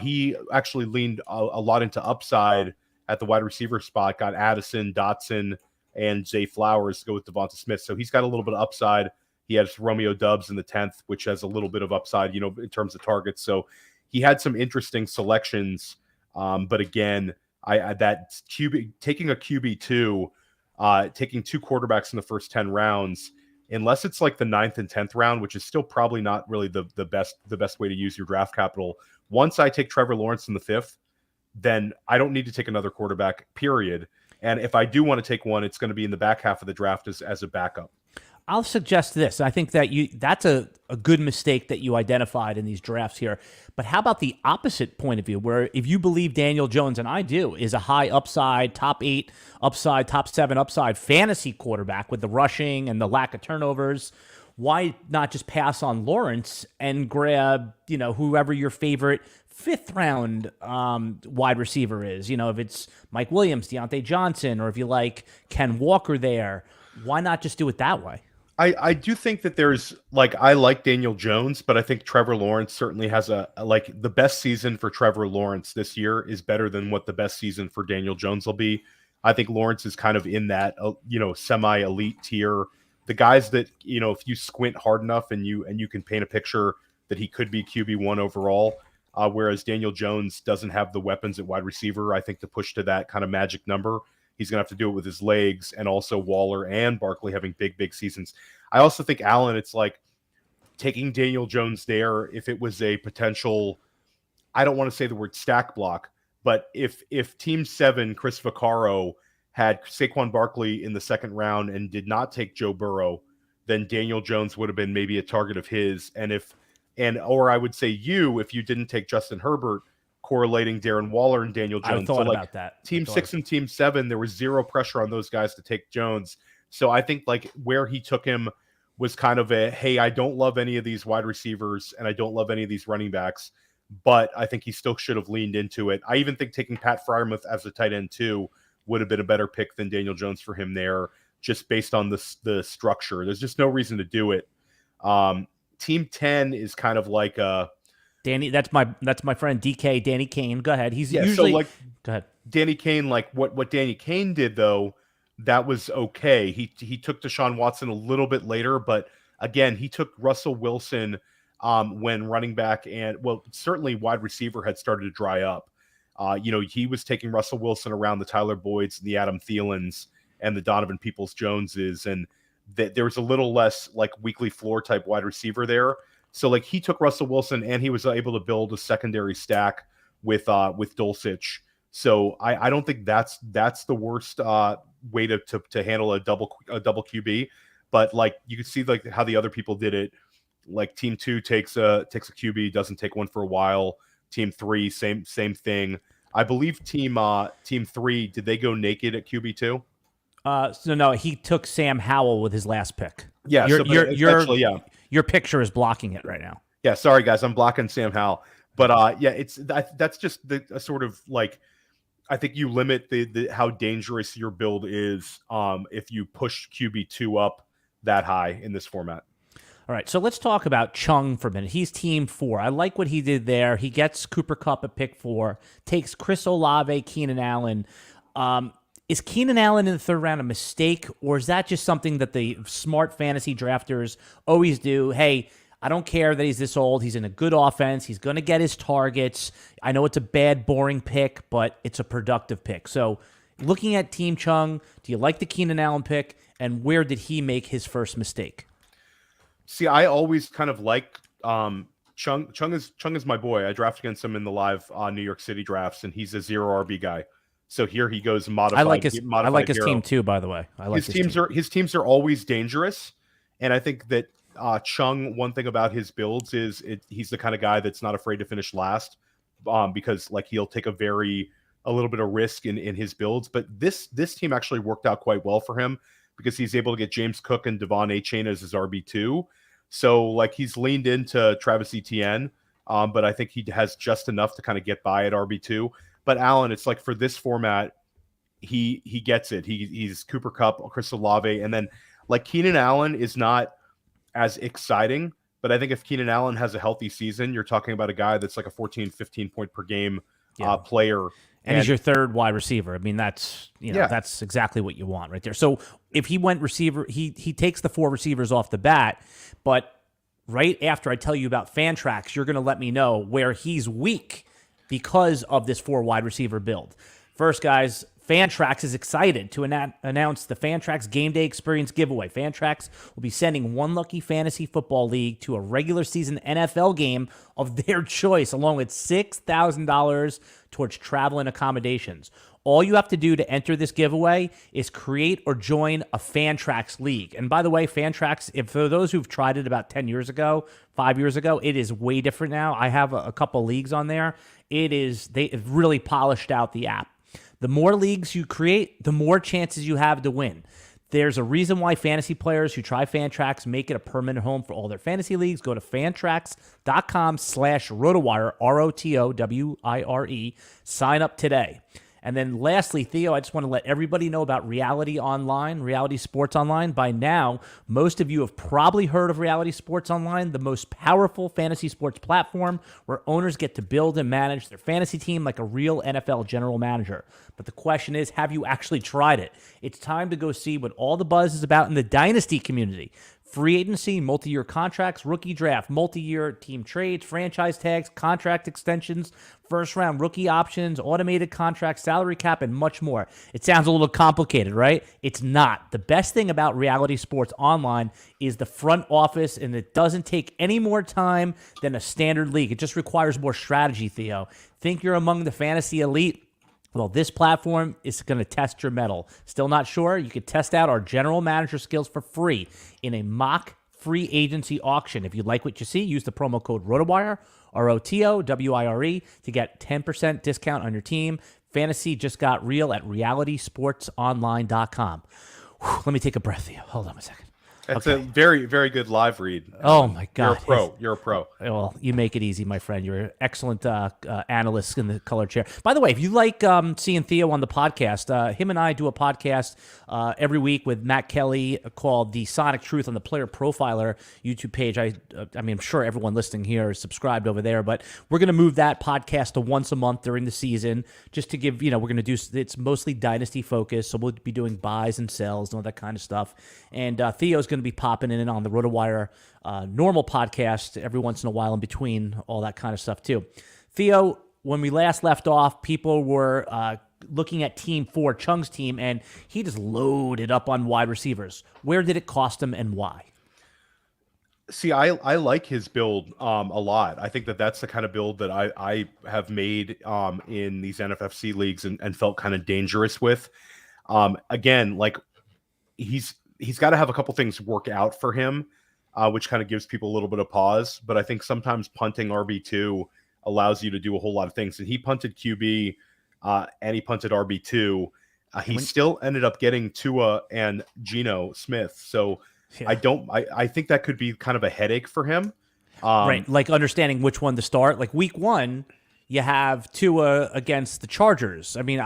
He actually leaned a lot into upside at the wide receiver spot, got Addison, Dotson, and Zay Flowers to go with Devonta Smith. So he's got a little bit of upside. He has Romeo Doubs in the 10th, which has a little bit of upside, in terms of targets. So he had some interesting selections. But again, that QB, taking a QB2, taking 2 quarterbacks in the first 10 rounds, unless it's like the 9th and 10th round, which is still probably not really the best way to use your draft capital. Once I take Trevor Lawrence in the 5th, then I don't need to take another quarterback, period. And if I do want to take one, it's going to be in the back half of the draft as a backup. I'll suggest this. I think that that's a good mistake that you identified in these drafts here. But how about the opposite point of view, where if you believe Daniel Jones, and I do, is a high upside, top 8 upside, top 7 upside fantasy quarterback with the rushing and the lack of turnovers, why not just pass on Lawrence and grab, whoever your favorite 5th round wide receiver is? If it's Mike Williams, Deontay Johnson, or if you like Ken Walker there. Why not just do it that way? I do think that there's like I like Daniel Jones, but I think Trevor Lawrence certainly has like the best season for Trevor Lawrence this year is better than what the best season for Daniel Jones will be. I think Lawrence is kind of in that semi-elite tier. The guys that if you squint hard enough and you can paint a picture that he could be QB1 overall, whereas Daniel Jones doesn't have the weapons at wide receiver, I think, to push to that kind of magic number. He's going to have to do it with his legs, and also Waller and Barkley having big seasons. I also think, Allen, it's like taking Daniel Jones there if it was a potential, I don't want to say the word stack block, but if Team 7, Chris Vaccaro, had Saquon Barkley in the second round and did not take Joe Burrow, then Daniel Jones would have been maybe a target of his. Or I would say if you didn't take Justin Herbert, correlating Darren Waller and Daniel Jones. I thought about that. Team 6 and Team 7, there was zero pressure on those guys to take Jones. So I think like where he took him was kind of hey, I don't love any of these wide receivers and I don't love any of these running backs, but I think he still should have leaned into it. I even think taking Pat Freiermuth as a tight end too would have been a better pick than Daniel Jones for him there, just based on the structure. There's just no reason to do it. Team 10 is kind of like Danny, that's my friend DK, Danny Kane. Go ahead. He's usually so like go ahead. Danny Kane, like what Danny Kane did though, that was okay. He took Deshaun Watson a little bit later, but again, he took Russell Wilson when running back and certainly wide receiver had started to dry up. He was taking Russell Wilson around the Tyler Boyds, the Adam Thielens, and the Donovan Peoples-Joneses, and there was a little less like weekly floor type wide receiver there. So like he took Russell Wilson and he was able to build a secondary stack with Dulcich. So I don't think that's the worst way to handle a double QB. But like you can see like how the other people did it. Like Team 2 takes a QB, doesn't take one for a while. Team 3, same thing. I believe Team 3, did they go naked at QB 2? So no, he took Sam Howell with his last pick. Yeah, your picture is blocking it right now. Yeah, sorry guys, I'm blocking Sam Howell. But that's just the sort of like I think you limit the how dangerous your build is if you push QB2 up that high in this format. All right, so let's talk about Chung for a minute. He's Team 4. I like what he did there. He gets Cooper Kupp at pick 4, takes Chris Olave, Keenan Allen. Is Keenan Allen in the third round a mistake, or is that just something that the smart fantasy drafters always do? Hey, I don't care that he's this old. He's in a good offense. He's going to get his targets. I know it's a bad, boring pick, but it's a productive pick. So looking at Team Chung, do you like the Keenan Allen pick, and where did he make his first mistake? See, I always kind of like Chung. Chung is my boy. I draft against him in the live New York City drafts, and he's a 0 RB guy. So here he goes modified. I like his team too, by the way. His teams are always dangerous, and I think that Chung. One thing about his builds is he's the kind of guy that's not afraid to finish last, because like he'll take a little bit of risk in his builds. But this team actually worked out quite well for him because he's able to get James Cook and Devon Achane as his RB2. So like he's leaned into Travis Etienne, but I think he has just enough to kind of get by at RB2. But Allen, it's like for this format, he gets it. He's Cooper Kupp, Chris Olave, and then like Keenan Allen is not as exciting, but I think if Keenan Allen has a healthy season, you're talking about a guy that's like a 14, 15 point per game player. And he's your third wide receiver. I mean, that's that's exactly what you want right there. So if he went receiver, he takes the 4 receivers off the bat, but right after I tell you about Fantrax, you're going to let me know where he's weak because of this 4 wide receiver build. First, guys, Fantrax is excited to announce the Fantrax Game Day Experience giveaway. Fantrax will be sending one lucky fantasy football league to a regular season NFL game of their choice, along with $6,000 towards travel and accommodations. All you have to do to enter this giveaway is create or join a Fantrax league. And by the way, Fantrax, if for those who've tried it about 10 years ago, 5 years ago, it is way different now. I have a couple leagues on there. They've really polished out the app. The more leagues you create, the more chances you have to win. There's a reason why fantasy players who try Fantrax make it a permanent home for all their fantasy leagues. Go to fantrax.com/RotoWire, RotoWire. Sign up today. And then lastly, Theo, I just want to let everybody know about Reality Sports Online. By now, most of you have probably heard of Reality Sports Online, the most powerful fantasy sports platform where owners get to build and manage their fantasy team like a real NFL general manager. But the question is, have you actually tried it? It's time to go see what all the buzz is about in the Dynasty community. Free agency, multi-year contracts, rookie draft, multi-year team trades, franchise tags, contract extensions, first-round rookie options, automated contracts, salary cap, and much more. It sounds a little complicated, right? It's not. The best thing about Reality Sports Online is the front office, and it doesn't take any more time than a standard league. It just requires more strategy, Theo. Think you're among the fantasy elite? Well, this platform is going to test your mettle. Still not sure? You can test out our general manager skills for free in a mock free agency auction. If you like what you see, use the promo code RotoWire, ROTOWIRE, to get 10% discount on your team. Fantasy just got real at realitysportsonline.com. Let me take a breath, Theo. Hold on a second. It's a very, very good live read. Oh, my God. You're a pro. Well, you make it easy, my friend. You're an excellent analyst in the color chair. By the way, if you like seeing Theo on the podcast, him and I do a podcast every week with Matt Kelly called The Sonic Truth on the Player Profiler YouTube page. I mean, I'm sure everyone listening here is subscribed over there, but we're going to move that podcast to once a month during the season just to give, we're going to do, it's mostly dynasty focused, so we'll be doing buys and sells and all that kind of stuff. And Theo's going to be popping in on the RotoWire normal podcast every once in a while in between all that kind of stuff too. Theo, when we last left off, people were looking at Team 4, Chung's team, and he just loaded up on wide receivers. Where did it cost him and why? See, I like his build a lot. I think that's the kind of build that I have made in these NFFC leagues and felt kind of dangerous with. Again, like he's got to have a couple things work out for him, which kind of gives people a little bit of pause. But I think sometimes punting RB2 allows you to do a whole lot of things. And he punted QB and he punted RB2. He still ended up getting Tua and Geno Smith. So yeah. I think that could be kind of a headache for him. Right. Like understanding which one to start. Like week 1, you have Tua against the Chargers. I mean,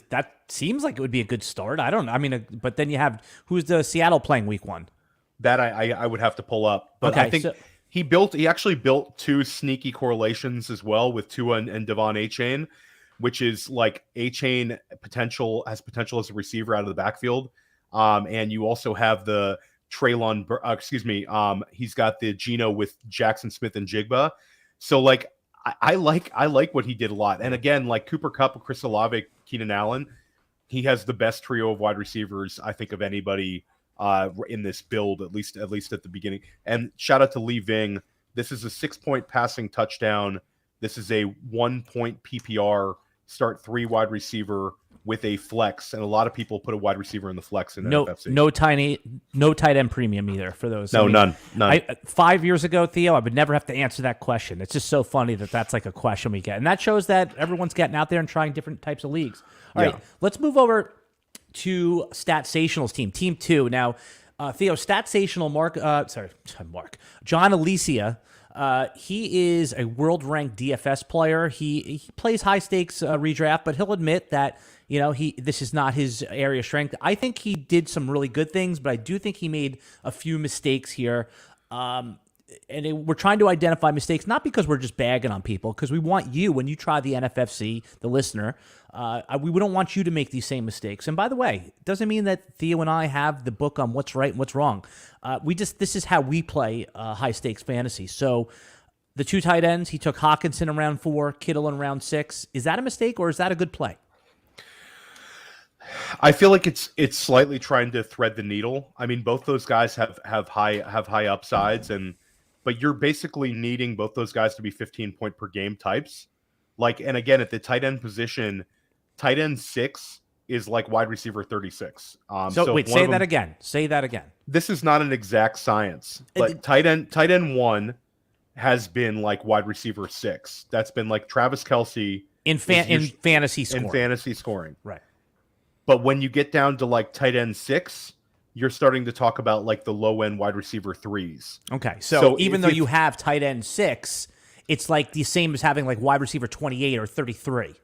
that seems like it would be a good start. I don't know. I mean, but then you have, who's the Seattle playing week 1? That I would have to pull up. But okay, I think he actually built 2 sneaky correlations as well with Tua and Devon Achane, which is like Achane has potential as a receiver out of the backfield. And you also have the Treylon, he's got the Geno with Jackson Smith and Jigba. So like, I like what he did a lot. And again, like Cooper Kupp, Chris Olave, Keenan Allen, he has the best trio of wide receivers, I think, of anybody in this build, at least at the beginning. And shout out to Lee Ving. This is a 6-point passing touchdown. This is a 1-point PPR, start 3 wide receiver with a flex. And a lot of people put a wide receiver in the flex in NFFC. No tight end premium either for those. No, none. 5 years ago, Theo, I would never have to answer that question. It's just so funny that that's like a question we get. And that shows that everyone's getting out there and trying different types of leagues. All right, let's move over to Statsational's team, Team 2. Now, Theo, Statsational, John Alicia, he is a world-ranked DFS player. He plays high-stakes redraft, but he'll admit that this is not his area of strength. I think he did some really good things, but I do think he made a few mistakes here. We're trying to identify mistakes, not because we're just bagging on people, because we want you, when you try the NFFC, the listener, we don't want you to make these same mistakes. And by the way, it doesn't mean that Theo and I have the book on what's right and what's wrong. This is how we play high-stakes fantasy. So the 2 tight ends, he took Hawkinson in round 4, Kittle in round 6. Is that a mistake or is that a good play? I feel like it's slightly trying to thread the needle. I mean, both those guys have high upsides, but you're basically needing both those guys to be 15-point per game types. Like, and again, at the tight end position, tight end 6 is like wide receiver 36. So wait, say that again. Say that again. This is not an exact science, but tight end 1 has been like wide receiver 6. That's been like Travis Kelce in fantasy scoring. Right. But when you get down to like tight end 6, you're starting to talk about like the low end wide receiver 3s. Okay. So even though you have tight end 6, it's like the same as having like wide receiver 28 or 33.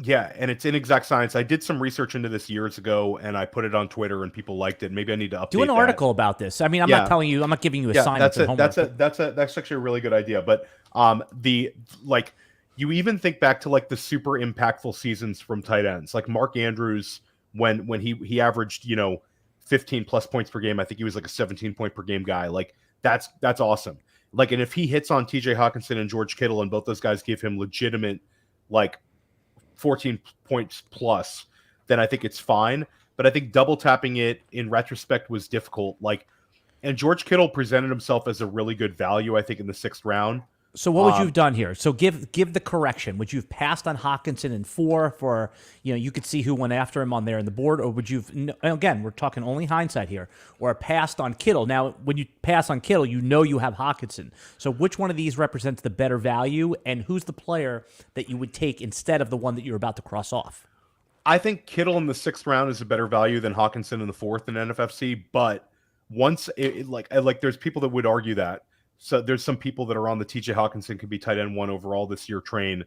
Yeah, and it's inexact science. I did some research into this years ago, and I put it on Twitter, and people liked it. Maybe I need to update Do an that. article about this. I mean, I'm not Yeah, telling you, I'm not giving you yeah, assignments and homework. that's actually a really good idea. But the like, you even think back to like the super impactful seasons from tight ends, like Mark Andrews, when he averaged 15 plus points per game. I think he was like a 17 point per game guy. Like that's awesome. Like, and if he hits on TJ Hawkinson and George Kittle, and both those guys give him legitimate like 14 points plus, then I think it's fine. But I think double tapping it in retrospect was difficult. Like, and George Kittle presented himself as a really good value, I think, in the 6th round. So what would you have done here? So give the correction. Would you have passed on Hawkinson in 4 for, you could see who went after him on there in the board, or would you have, again, we're talking only hindsight here, or passed on Kittle? Now, when you pass on Kittle, you have Hawkinson. So which one of these represents the better value, and who's the player that you would take instead of the one that you're about to cross off? I think Kittle in the 6th round is a better value than Hawkinson in the 4th in NFFC, but once there's people that would argue that. So there's some people that are on the TJ Hawkinson could be tight end 1 overall this year train.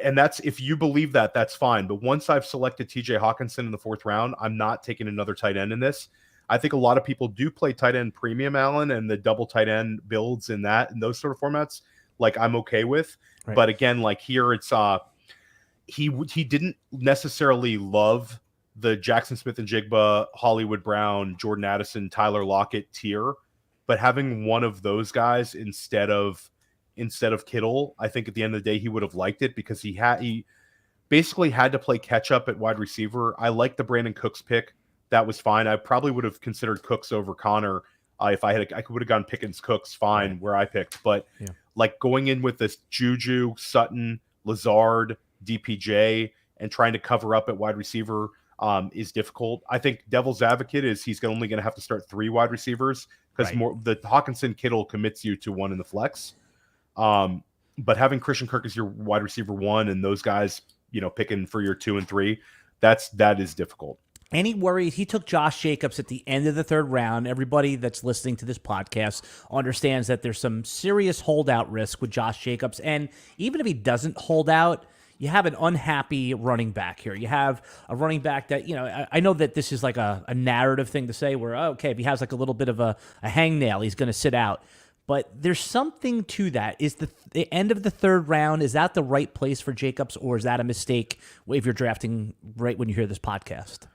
And that's, if you believe that, that's fine. But once I've selected TJ Hawkinson in the 4th round, I'm not taking another tight end in this. I think a lot of people do play tight end premium, Alan, and the double tight end builds in those sort of formats, like, I'm okay with. Right. But again, like here, it's he didn't necessarily love the Jackson Smith and Jigba, Hollywood Brown, Jordan Addison, Tyler Lockett tier. But having one of those guys instead of Kittle, I think at the end of the day he would have liked it, because he basically had to play catch up at wide receiver. I like the Brandon Cooks pick. That was fine. I probably would have considered Cooks over Connor if I would have gone Pickens Cooks fine where I picked. But like going in with this Juju, Sutton, Lazard, DPJ, and trying to cover up at wide receiver is difficult. I think devil's advocate is he's only going to have to start 3 wide receivers, because the Hawkinson Kittle commits you to 1 in the flex. But having Christian Kirk as your wide receiver 1 and those guys, picking for your 2 and 3, that is difficult. Any worries? He took Josh Jacobs at the end of the 3rd round. Everybody that's listening to this podcast understands that there's some serious holdout risk with Josh Jacobs. And even if he doesn't hold out, you have an unhappy running back here. You have a running back that, I know that this is like a narrative thing to say where, okay, if he has like a little bit of a hangnail, he's going to sit out. But there's something to that. Is the end of the 3rd round, is that the right place for Jacobs, or is that a mistake if you're drafting right when you hear this podcast?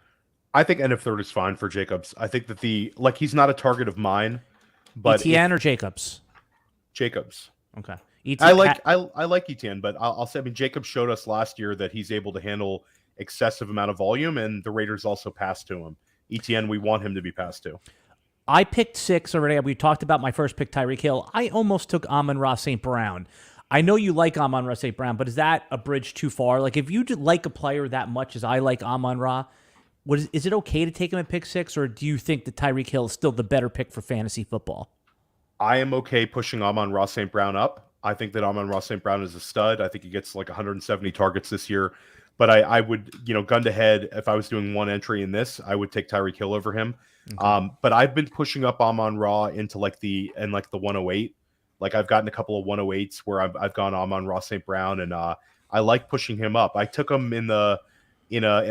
I think end of 3rd is fine for Jacobs. I think that he's not a target of mine. But ETN or Jacobs? Jacobs. Okay. I like ETN, but I'll say, Jacobs showed us last year that he's able to handle excessive amount of volume, and the Raiders also passed to him. ETN, we want him to be passed to. I picked 6 already. We talked about my first pick, Tyreek Hill. I almost took Amon-Ra St. Brown. I know you like Amon-Ra St. Brown, but is that a bridge too far? Like, if you like a player that much as I like Amon-Ra, is it okay to take him at pick 6, or do you think that Tyreek Hill is still the better pick for fantasy football? I am okay pushing Amon-Ra St. Brown up. I think that Amon-Ra St. Brown is a stud. I think he gets like 170 targets this year. But I would, gun to head, if I was doing one entry in this, I would take Tyreek Hill over him. Okay. But I've been pushing up Amon-Ra into like the 108. Like, I've gotten a couple of 108s where I've gone Amon-Ra St. Brown, and I like pushing him up. I took him in a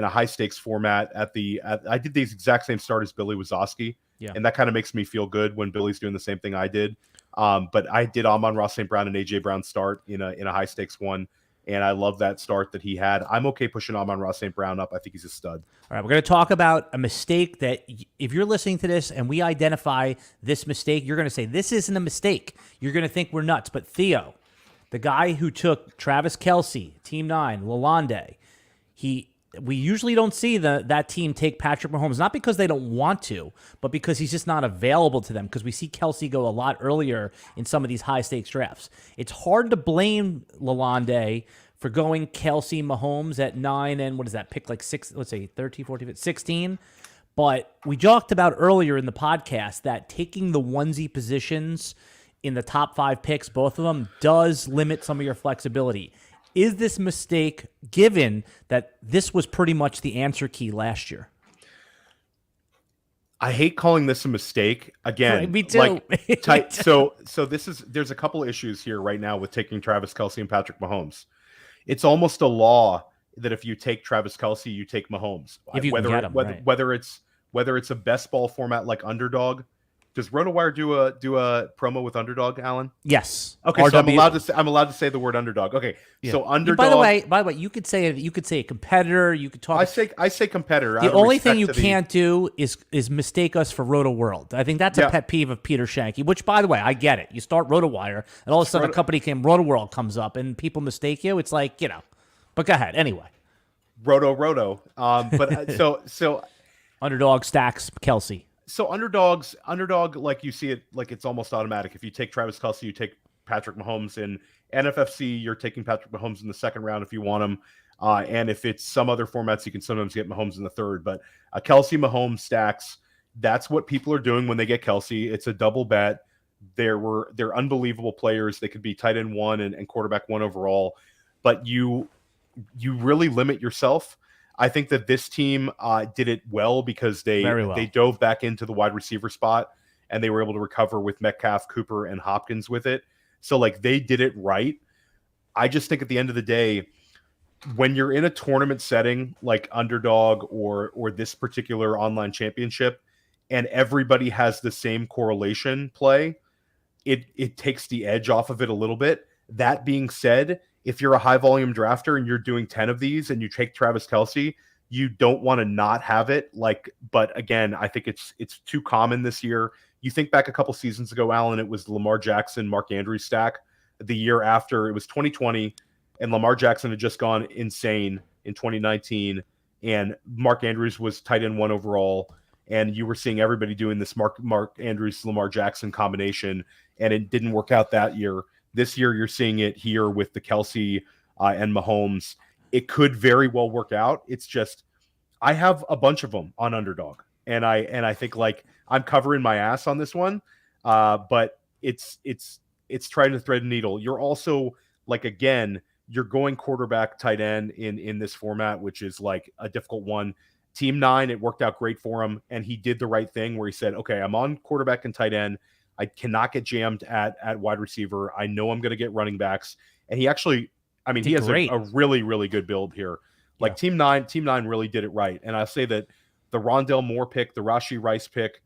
high stakes format I did these exact same start as Billy Wazowski. Yeah. And that kind of makes me feel good when Billy's doing the same thing I did. But I did Amon-Ra St. Brown and AJ Brown start in a high stakes one, and I love that start that he had. I'm okay pushing Amon-Ra St. Brown up. I think he's a stud. All right, we're going to talk about a mistake that if you're listening to this and we identify this mistake, you're going to say, this isn't a mistake. You're going to think we're nuts. But Theo, the guy who took Travis Kelce, Team 9, Lalonde, we usually don't see that team take Patrick Mahomes, not because they don't want to, but because he's just not available to them, because we see Kelce go a lot earlier in some of these high-stakes drafts. It's hard to blame Lalonde for going Kelce Mahomes at 9 and, what is that, pick like 6, let's say 13, 14, 15, 16. But we talked about earlier in the podcast that taking the onesie positions in the top 5 picks, both of them, does limit some of your flexibility. Is this mistake, given that this was pretty much the answer key last year? I hate calling this a mistake. Again, right, me too. So there's a couple issues here right now with taking Travis Kelce and Patrick Mahomes. It's almost a law that if you take Travis Kelce, you take Mahomes. If you can get him, right. Whether it's a best ball format like Underdog. Does RotoWire do a promo with Underdog, Alan? Yes. Okay, so I'm allowed to say the word Underdog. Okay, yeah. So Underdog. By the way, you could say a competitor. You could talk. I say competitor. The only thing you can't do is mistake us for Roto World. I think that's a pet peeve of Peter Shanky. Which, by the way, I get it. You start RotoWire, and all of a sudden a company Roto World comes up, and people mistake you. It's like, you know. But go ahead anyway. Roto. But so Underdog stacks Kelce. So underdog, like you see it, like it's almost automatic. If you take Travis Kelce, you take Patrick Mahomes. In NFFC, you're taking Patrick Mahomes in the second round if you want him. And if it's some other formats, you can sometimes get Mahomes in the third. But Kelce Mahomes stacks, that's what people are doing when they get Kelce. It's a double bet. They're unbelievable players. They could be tight end 1 and quarterback 1 overall. But you really limit yourself. I think that this team did it well because they dove back into the wide receiver spot and they were able to recover with Metcalf, Cooper, and Hopkins with it. So like they did it right. I just think at the end of the day, when you're in a tournament setting like Underdog or this particular online championship, and everybody has the same correlation play, it takes the edge off of it a little bit. That being said, if you're a high volume drafter and you're doing 10 of these and you take Travis Kelce, you don't want to not have it. But again, I think it's too common this year. You think back a couple seasons ago, Alan, it was Lamar Jackson, Mark Andrews stack. The year after, it was 2020, and Lamar Jackson had just gone insane in 2019, and Mark Andrews was tight end 1 overall, and you were seeing everybody doing this Mark Andrews, Lamar Jackson combination, and it didn't work out that year. This year, you're seeing it here with the Kelce and Mahomes. It could very well work out. It's just I have a bunch of them on Underdog, and I think like I'm covering my ass on this one, but it's trying to thread a needle. You're also like again, you're going quarterback, tight end in this format, which is like a difficult one. Team 9, it worked out great for him, and he did the right thing where he said, "Okay, I'm on quarterback and tight end. I cannot get jammed at wide receiver. I know I'm going to get running backs." And he actually, I mean, he has a really, really good build here. Like Team 9 really did it right. And I'll say that the Rondell Moore pick, the Rashee Rice pick,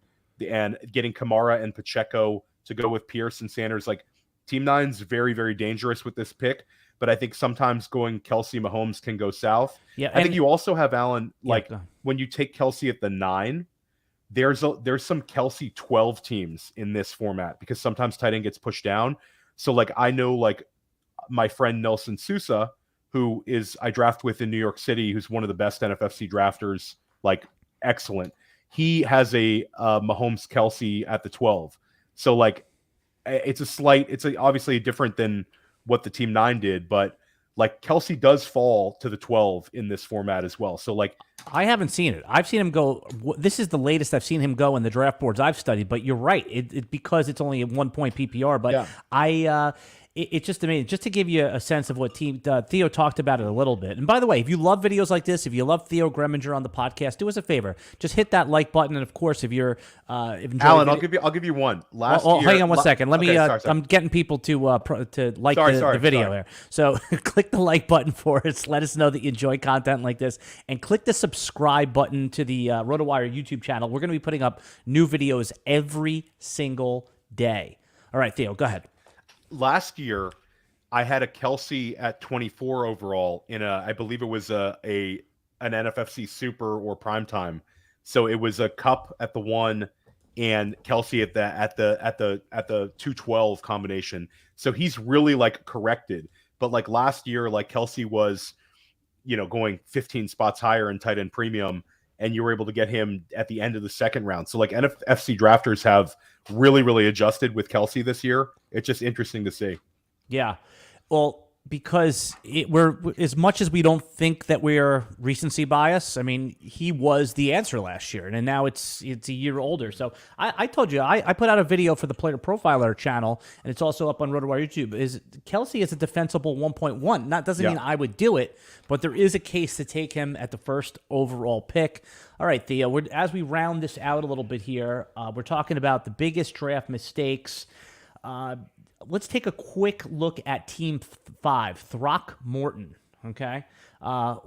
and getting Kamara and Pacheco to go with Pierce and Sanders, like Team 9's very, very dangerous with this pick. But I think sometimes going Kelce Mahomes can go south. Yeah, I think you also have, Alan, like when you take Kelce at the 9, there's some Kelce 12 teams in this format because sometimes tight end gets pushed down. So like I know like my friend Nelson Sousa, who I draft with in New York City, who's one of the best NFFC drafters, like excellent. He has a Mahomes Kelce at the 12. So like it's obviously different than what the Team 9 did, but like Kelce does fall to the 12 in this format as well. So like I haven't seen it. I've seen him go. This is the latest I've seen him go in the draft boards I've studied. But you're right. It because it's only a 1 point PPR. But yeah. It's just amazing. Just to give you a sense of what Theo talked about it a little bit. And by the way, if you love videos like this, if you love Theo Greminger on the podcast, do us a favor. Just hit that like button. And of course, if you're Alan, I'll give you one. Last year, hang on one second. Let me. Sorry. I'm getting people to like the video here. So click the like button for us. Let us know that you enjoy content like this, and click the subscribe button to the RotoWire YouTube channel. We're going to be putting up new videos every single day. All right, Theo, go ahead. Last year, I had a Kelce at 24 overall in I believe it was an NFFC Super or Primetime. So it was a Cup at the 1 and Kelce at the 212 combination. So he's really like corrected. But like last year, like Kelce was, going 15 spots higher in tight end premium, and you were able to get him at the end of the second round. So like NFFC drafters have really, really adjusted with Kelce this year. It's just interesting to see. Yeah. Well, because we're as much as we don't think that we're recency bias. I mean, he was the answer last year, and now it's a year older. So I told you I put out a video for the Player Profiler channel, and it's also up on RotoWire YouTube. Is Kelce is a defensible 1.1? That doesn't mean I would do it, but there is a case to take him at the first overall pick. All right, Theo. As we round this out a little bit here, we're talking about the biggest draft mistakes. Let's take a quick look at Team 5, Throckmorton, okay? I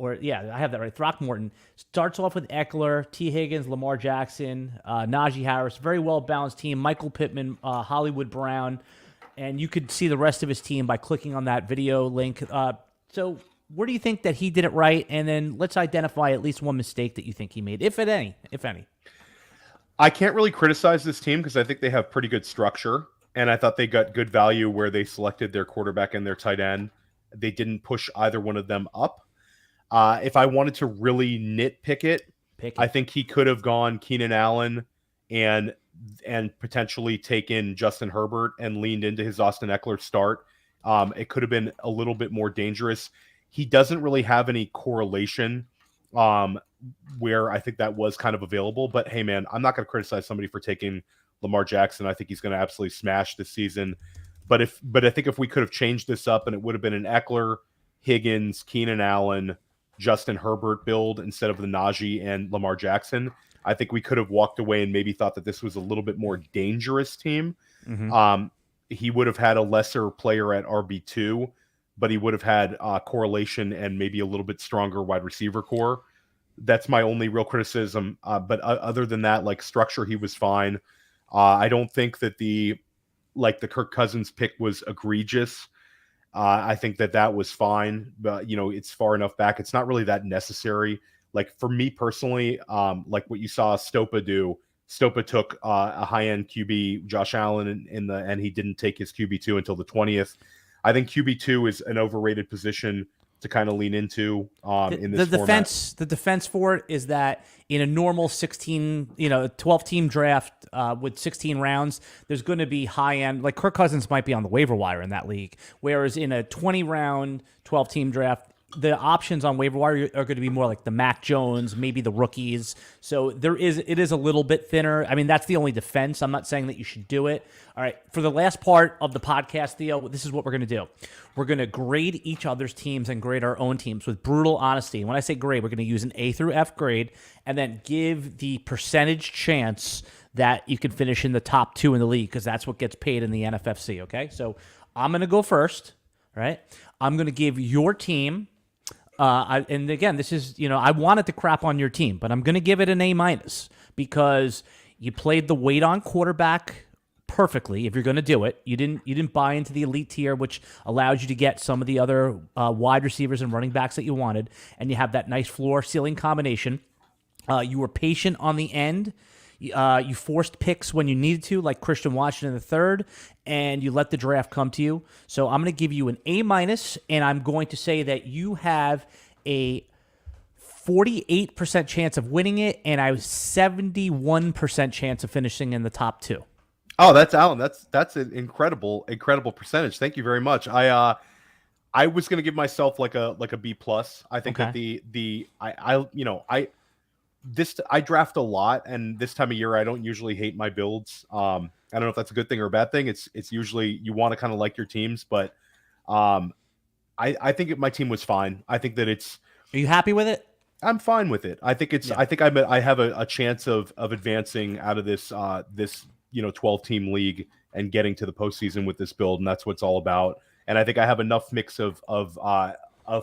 have that right. Throckmorton starts off with Eckler, T. Higgins, Lamar Jackson, Najee Harris. Very well balanced team. Michael Pittman, Hollywood Brown, and you could see the rest of his team by clicking on that video link. So where do you think that he did it right? And then let's identify at least one mistake that you think he made, if any. I can't really criticize this team because I think they have pretty good structure, and I thought they got good value where they selected their quarterback and their tight end. They didn't push either one of them up. If I wanted to really nitpick it, I think he could have gone Keenan Allen and potentially taken Justin Herbert and leaned into his Austin Eckler start. It could have been a little bit more dangerous. He doesn't really have any correlation where I think that was kind of available. But hey, man, I'm not going to criticize somebody for taking Lamar Jackson. I think he's going to absolutely smash this season. But I think if we could have changed this up and it would have been an Eckler, Higgins, Keenan Allen, Justin Herbert build instead of the Najee and Lamar Jackson, I think we could have walked away and maybe thought that this was a little bit more dangerous team. Mm-hmm. He would have had a lesser player at RB2, but he would have had correlation and maybe a little bit stronger wide receiver core. That's my only real criticism. But other than that, like structure, he was fine. I don't think that the Kirk Cousins pick was egregious. I think that was fine, but it's far enough back. It's not really that necessary. Like for me personally, like what you saw Stopa do. Stopa took a high-end QB, Josh Allen, and he didn't take his QB2 until the 20th. I think QB2 is an overrated position to kind of lean into in this format. The defense for it is that in a normal 12-team draft with 16 rounds, there's going to be high-end, like Kirk Cousins might be on the waiver wire in that league, whereas in a 20-round, 12-team draft, the options on waiver wire are going to be more like the Mac Jones, maybe the rookies. So it is a little bit thinner. I mean, that's the only defense. I'm not saying that you should do it. All right, for the last part of the podcast, Theo, this is what we're going to do. We're going to grade each other's teams and grade our own teams with brutal honesty. And when I say grade, we're going to use an A through F grade and then give the percentage chance that you can finish in the top 2 in the league because that's what gets paid in the NFFC, okay? So I'm going to go first, all right? I'm going to give your team... and again, this is, I wanted to crap on your team, but I'm going to give it an A- because you played the weight on quarterback perfectly. If you're going to do it, you didn't buy into the elite tier, which allows you to get some of the other wide receivers and running backs that you wanted, and you have that nice floor ceiling combination. You were patient on the end. You forced picks when you needed to, like Christian Washington III, and you let the draft come to you. So I'm going to give you an A-, and I'm going to say that you have a 48% chance of winning it, and I have 71% chance of finishing in the top 2. Oh, that's Alan. That's an incredible percentage. Thank you very much. I was going to give myself like a B+. I think that I draft a lot, and this time of year I don't usually hate my builds. I don't know if that's a good thing or a bad thing. It's usually you want to kind of like your teams, but I think my team was fine. I think that it's. Are you happy with it? I'm fine with it. I think it's. Yeah. I think I have a chance of advancing out of this 12-team league and getting to the postseason with this build, and that's what it's all about. And I think I have enough mix of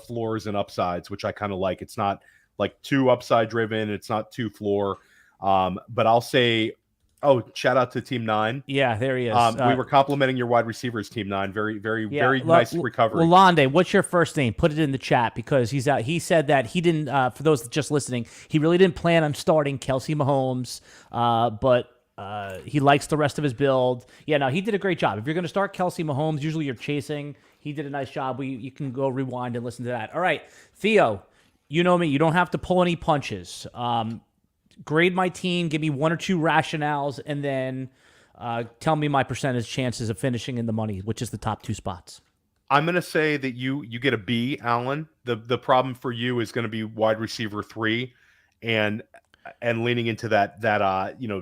floors and upsides, which I kind of like. It's not like too upside driven. It's not too floor. But I'll say, shout out to Team 9. Yeah, there he is. We were complimenting your wide receivers, Team 9. Very, very, very nice recovery. Lalonde, what's your first name? Put it in the chat because he's out. He said that he didn't, for those just listening, he really didn't plan on starting Kelsey Mahomes, but he likes the rest of his build. Yeah, no, he did a great job. If you're going to start Kelsey Mahomes, usually you're chasing. He did a nice job. You can go rewind and listen to that. All right, Theo. You know me. You don't have to pull any punches. Grade my team. Give me 1 or 2 rationales, and then tell me my percentage chances of finishing in the money, which is the top 2 spots. I'm going to say that you get a B, Alan. The problem for you is going to be wide receiver 3, and leaning into that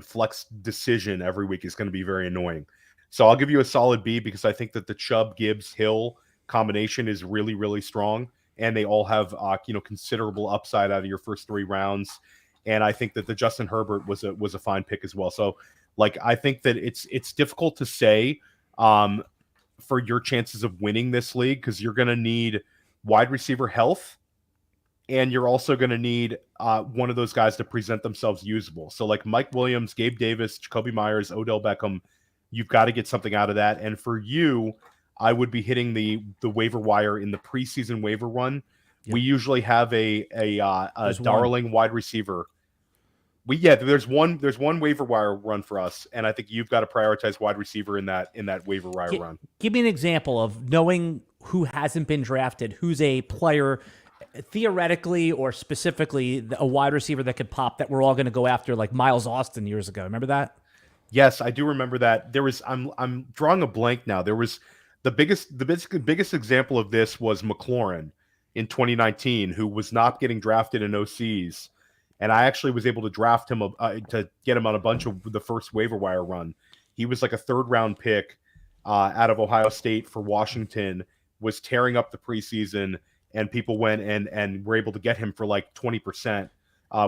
flex decision every week is going to be very annoying. So I'll give you a solid B because I think that the Chubb, Gibbs, Hill combination is really, really strong. And they all have considerable upside out of your first 3 rounds, and I think that the Justin Herbert was a fine pick as well. So, I think that it's difficult to say for your chances of winning this league because you're going to need wide receiver health, and you're also going to need one of those guys to present themselves usable. So like Mike Williams, Gabe Davis, Jacoby Myers, Odell Beckham, you've got to get something out of that. And for you, I would be hitting the waiver wire in the preseason waiver run. Yep. We usually have a darling wide receiver. There's one waiver wire run for us, and I think you've got to prioritize wide receiver in that waiver wire run. Give me an example of knowing who hasn't been drafted, who's a player theoretically or specifically a wide receiver that could pop that we're all going to go after, like Miles Austin years ago. Remember that? Yes, I do remember that. There was I'm drawing a blank now. There was the biggest example of this was McLaurin in 2019, who was not getting drafted in OCs. And I actually was able to draft him to get him on a bunch of the first waiver wire run. He was like a 3rd round pick out of Ohio State for Washington, was tearing up the preseason, and people went and were able to get him for like 20%,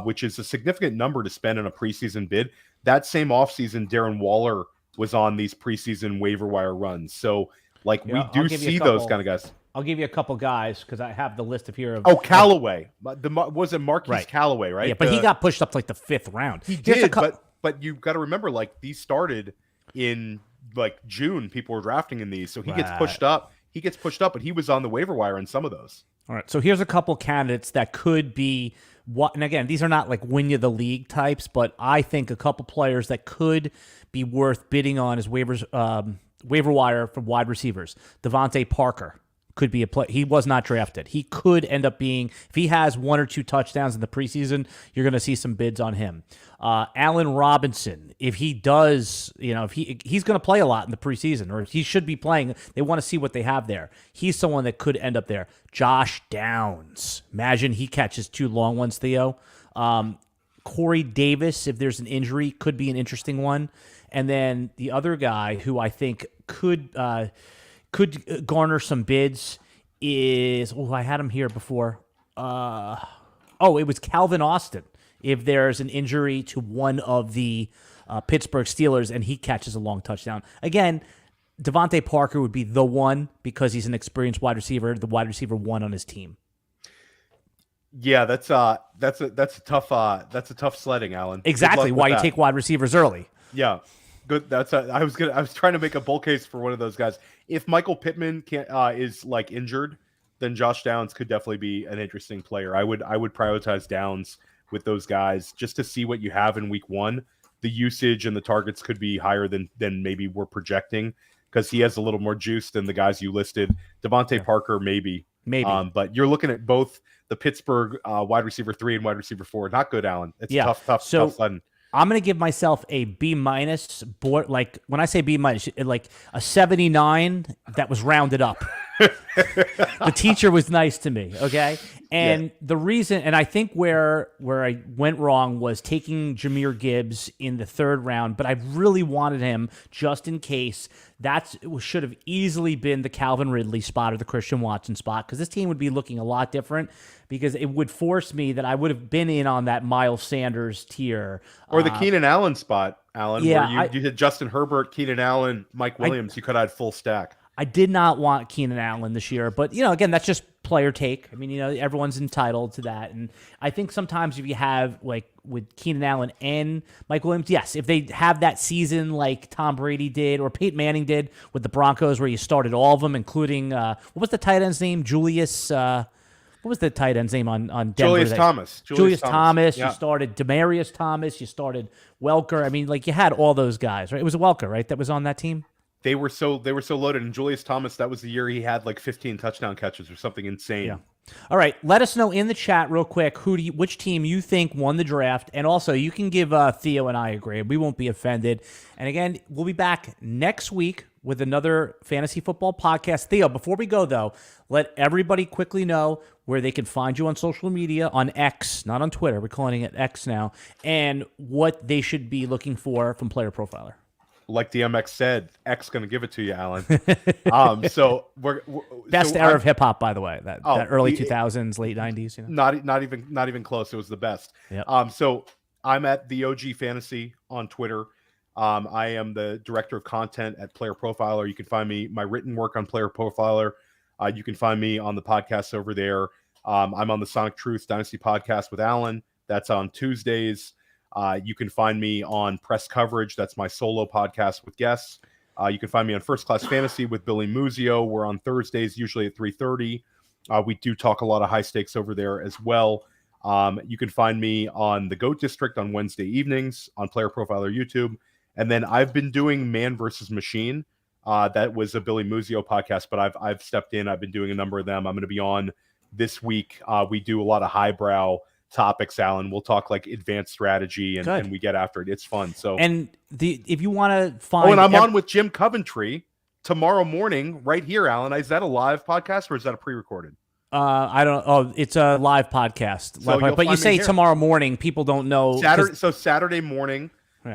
which is a significant number to spend in a preseason bid. That same offseason, Darren Waller was on these preseason waiver wire runs. So like we do see those kind of guys. I'll give you a couple guys because I have the list of here. Callaway. Was it Marquise Callaway, right? Yeah, but he got pushed up to like the 5th round. He did, but you've got to remember, like, these started in like June. People were drafting in these, so he gets pushed up. He gets pushed up, but he was on the waiver wire in some of those. All right, so here's a couple candidates that could be what, and again, these are not like win you the league types, but I think a couple players that could be worth bidding on as waiver wire for wide receivers. Devontae Parker could be a play. He was not drafted. He could end up being, if he has 1 or 2 touchdowns in the preseason, you're going to see some bids on him. Allen Robinson, if he does, if he's going to play a lot in the preseason, or he should be playing. They want to see what they have there. He's someone that could end up there. Josh Downs, imagine he catches 2 long ones, Theo. Corey Davis, if there's an injury, could be an interesting one. And then the other guy who I think could garner some bids is, I had him here before. It was Calvin Austin. If there's an injury to one of the Pittsburgh Steelers and he catches a long touchdown. Again, Devontae Parker would be the one because he's an experienced wide receiver, the wide receiver 1 on his team. Yeah, that's a tough sledding, Alan. Exactly why you take wide receivers early. Yeah. Good. I was trying to make a bull case for one of those guys. If Michael Pittman is like injured, then Josh Downs could definitely be an interesting player. I would prioritize Downs with those guys just to see what you have in week 1. The usage and the targets could be higher than maybe we're projecting because he has a little more juice than the guys you listed. Devontae Parker, maybe. But you're looking at both the Pittsburgh wide receiver 3 and wide receiver 4. Not good, Alan. It's tough sledding. I'm going to give myself a B-. Like when I say B-, like a 79 that was rounded up. The teacher was nice to me, okay? And the reason, and I think where I went wrong was taking Jahmyr Gibbs in the 3rd round, but I really wanted him just in case. That should have easily been the Calvin Ridley spot or the Christian Watson spot because this team would be looking a lot different because it would force me that I would have been in on that Miles Sanders tier. Or the Keenan Allen spot, Alan, where you had Justin Herbert, Keenan Allen, Mike Williams. You could have had full stack. I did not want Keenan Allen this year, but, again, that's just player take. I mean, everyone's entitled to that. And I think sometimes if you have, like, with Keenan Allen and Mike Williams, yes, if they have that season like Tom Brady did or Peyton Manning did with the Broncos where you started all of them, including, what was the tight end's name? What was the tight end's name on Denver? Julius Thomas. Julius Thomas. Yeah. You started Demaryius Thomas. You started Welker. I mean, like, you had all those guys, right? It was Welker, right, that was on that team? They were so loaded. And Julius Thomas, that was the year he had like 15 touchdown catches or something insane. Yeah. All right. Let us know in the chat real quick which team you think won the draft. And also, you can give Theo and I a grade. We won't be offended. And again, we'll be back next week with another fantasy football podcast. Theo, before we go, though, let everybody quickly know where they can find you on social media, on X, not on Twitter. We're calling it X now. And what they should be looking for from Player Profiler. Like DMX said, X going to give it to you, Alan. So we're best era of hip hop, by the way. That early 2000s, late 90s. Not even close. It was the best. Yep. So I'm at the OG Fantasy on Twitter. I am the director of content at Player Profiler. You can find my written work on Player Profiler. You can find me on the podcast over there. I'm on the Sonic Truth Dynasty podcast with Alan. That's on Tuesdays. You can find me on Press Coverage. That's my solo podcast with guests. You can find me on First Class Fantasy with Billy Muzio. We're on Thursdays, usually at 3:30. We do talk a lot of high stakes over there as well. You can find me on the GOAT District on Wednesday evenings on Player Profiler YouTube. And then I've been doing Man versus Machine. That was a Billy Muzio podcast, but I've stepped in. I've been doing a number of them. I'm going to be on this week. We do a lot of highbrow topics, Alan. We'll talk like advanced strategy and we get after it. It's fun. So and if you want to find and I'm on with Jim Coventry tomorrow morning right here, Alan. Is that a live podcast or is that a pre-recorded? I don't. Oh, it's a live podcast. So but you say tomorrow morning. People don't know. Saturday morning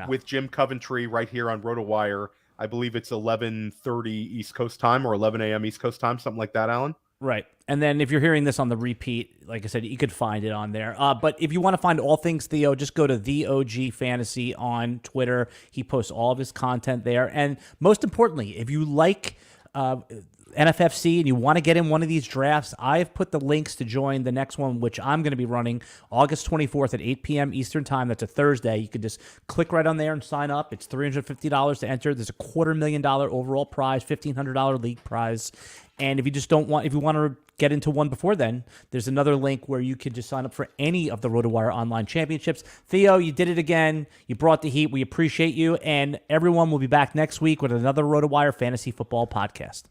with Jim Coventry right here on RotoWire. I believe it's 11:30 East Coast time or 11 a.m. East Coast time, something like that, Alan. Right. And then if you're hearing this on the repeat, like I said, you could find it on there. But if you want to find all things Theo, just go to The OG Fantasy on Twitter. He posts all of his content there. And most importantly, if you like NFFC and you want to get in one of these drafts, I've put the links to join the next one, which I'm going to be running August 24th at 8 p.m. Eastern time. That's a Thursday. You could just click right on there and sign up. It's $350 to enter. There's a $250,000 overall prize, $1,500 league prize. And if you just don't want, if you want to get into one before then, there's another link where you can just sign up for any of the RotoWire online championships. Theo, you did it again. You brought the heat. We appreciate you. And everyone will be back next week with another RotoWire fantasy football podcast.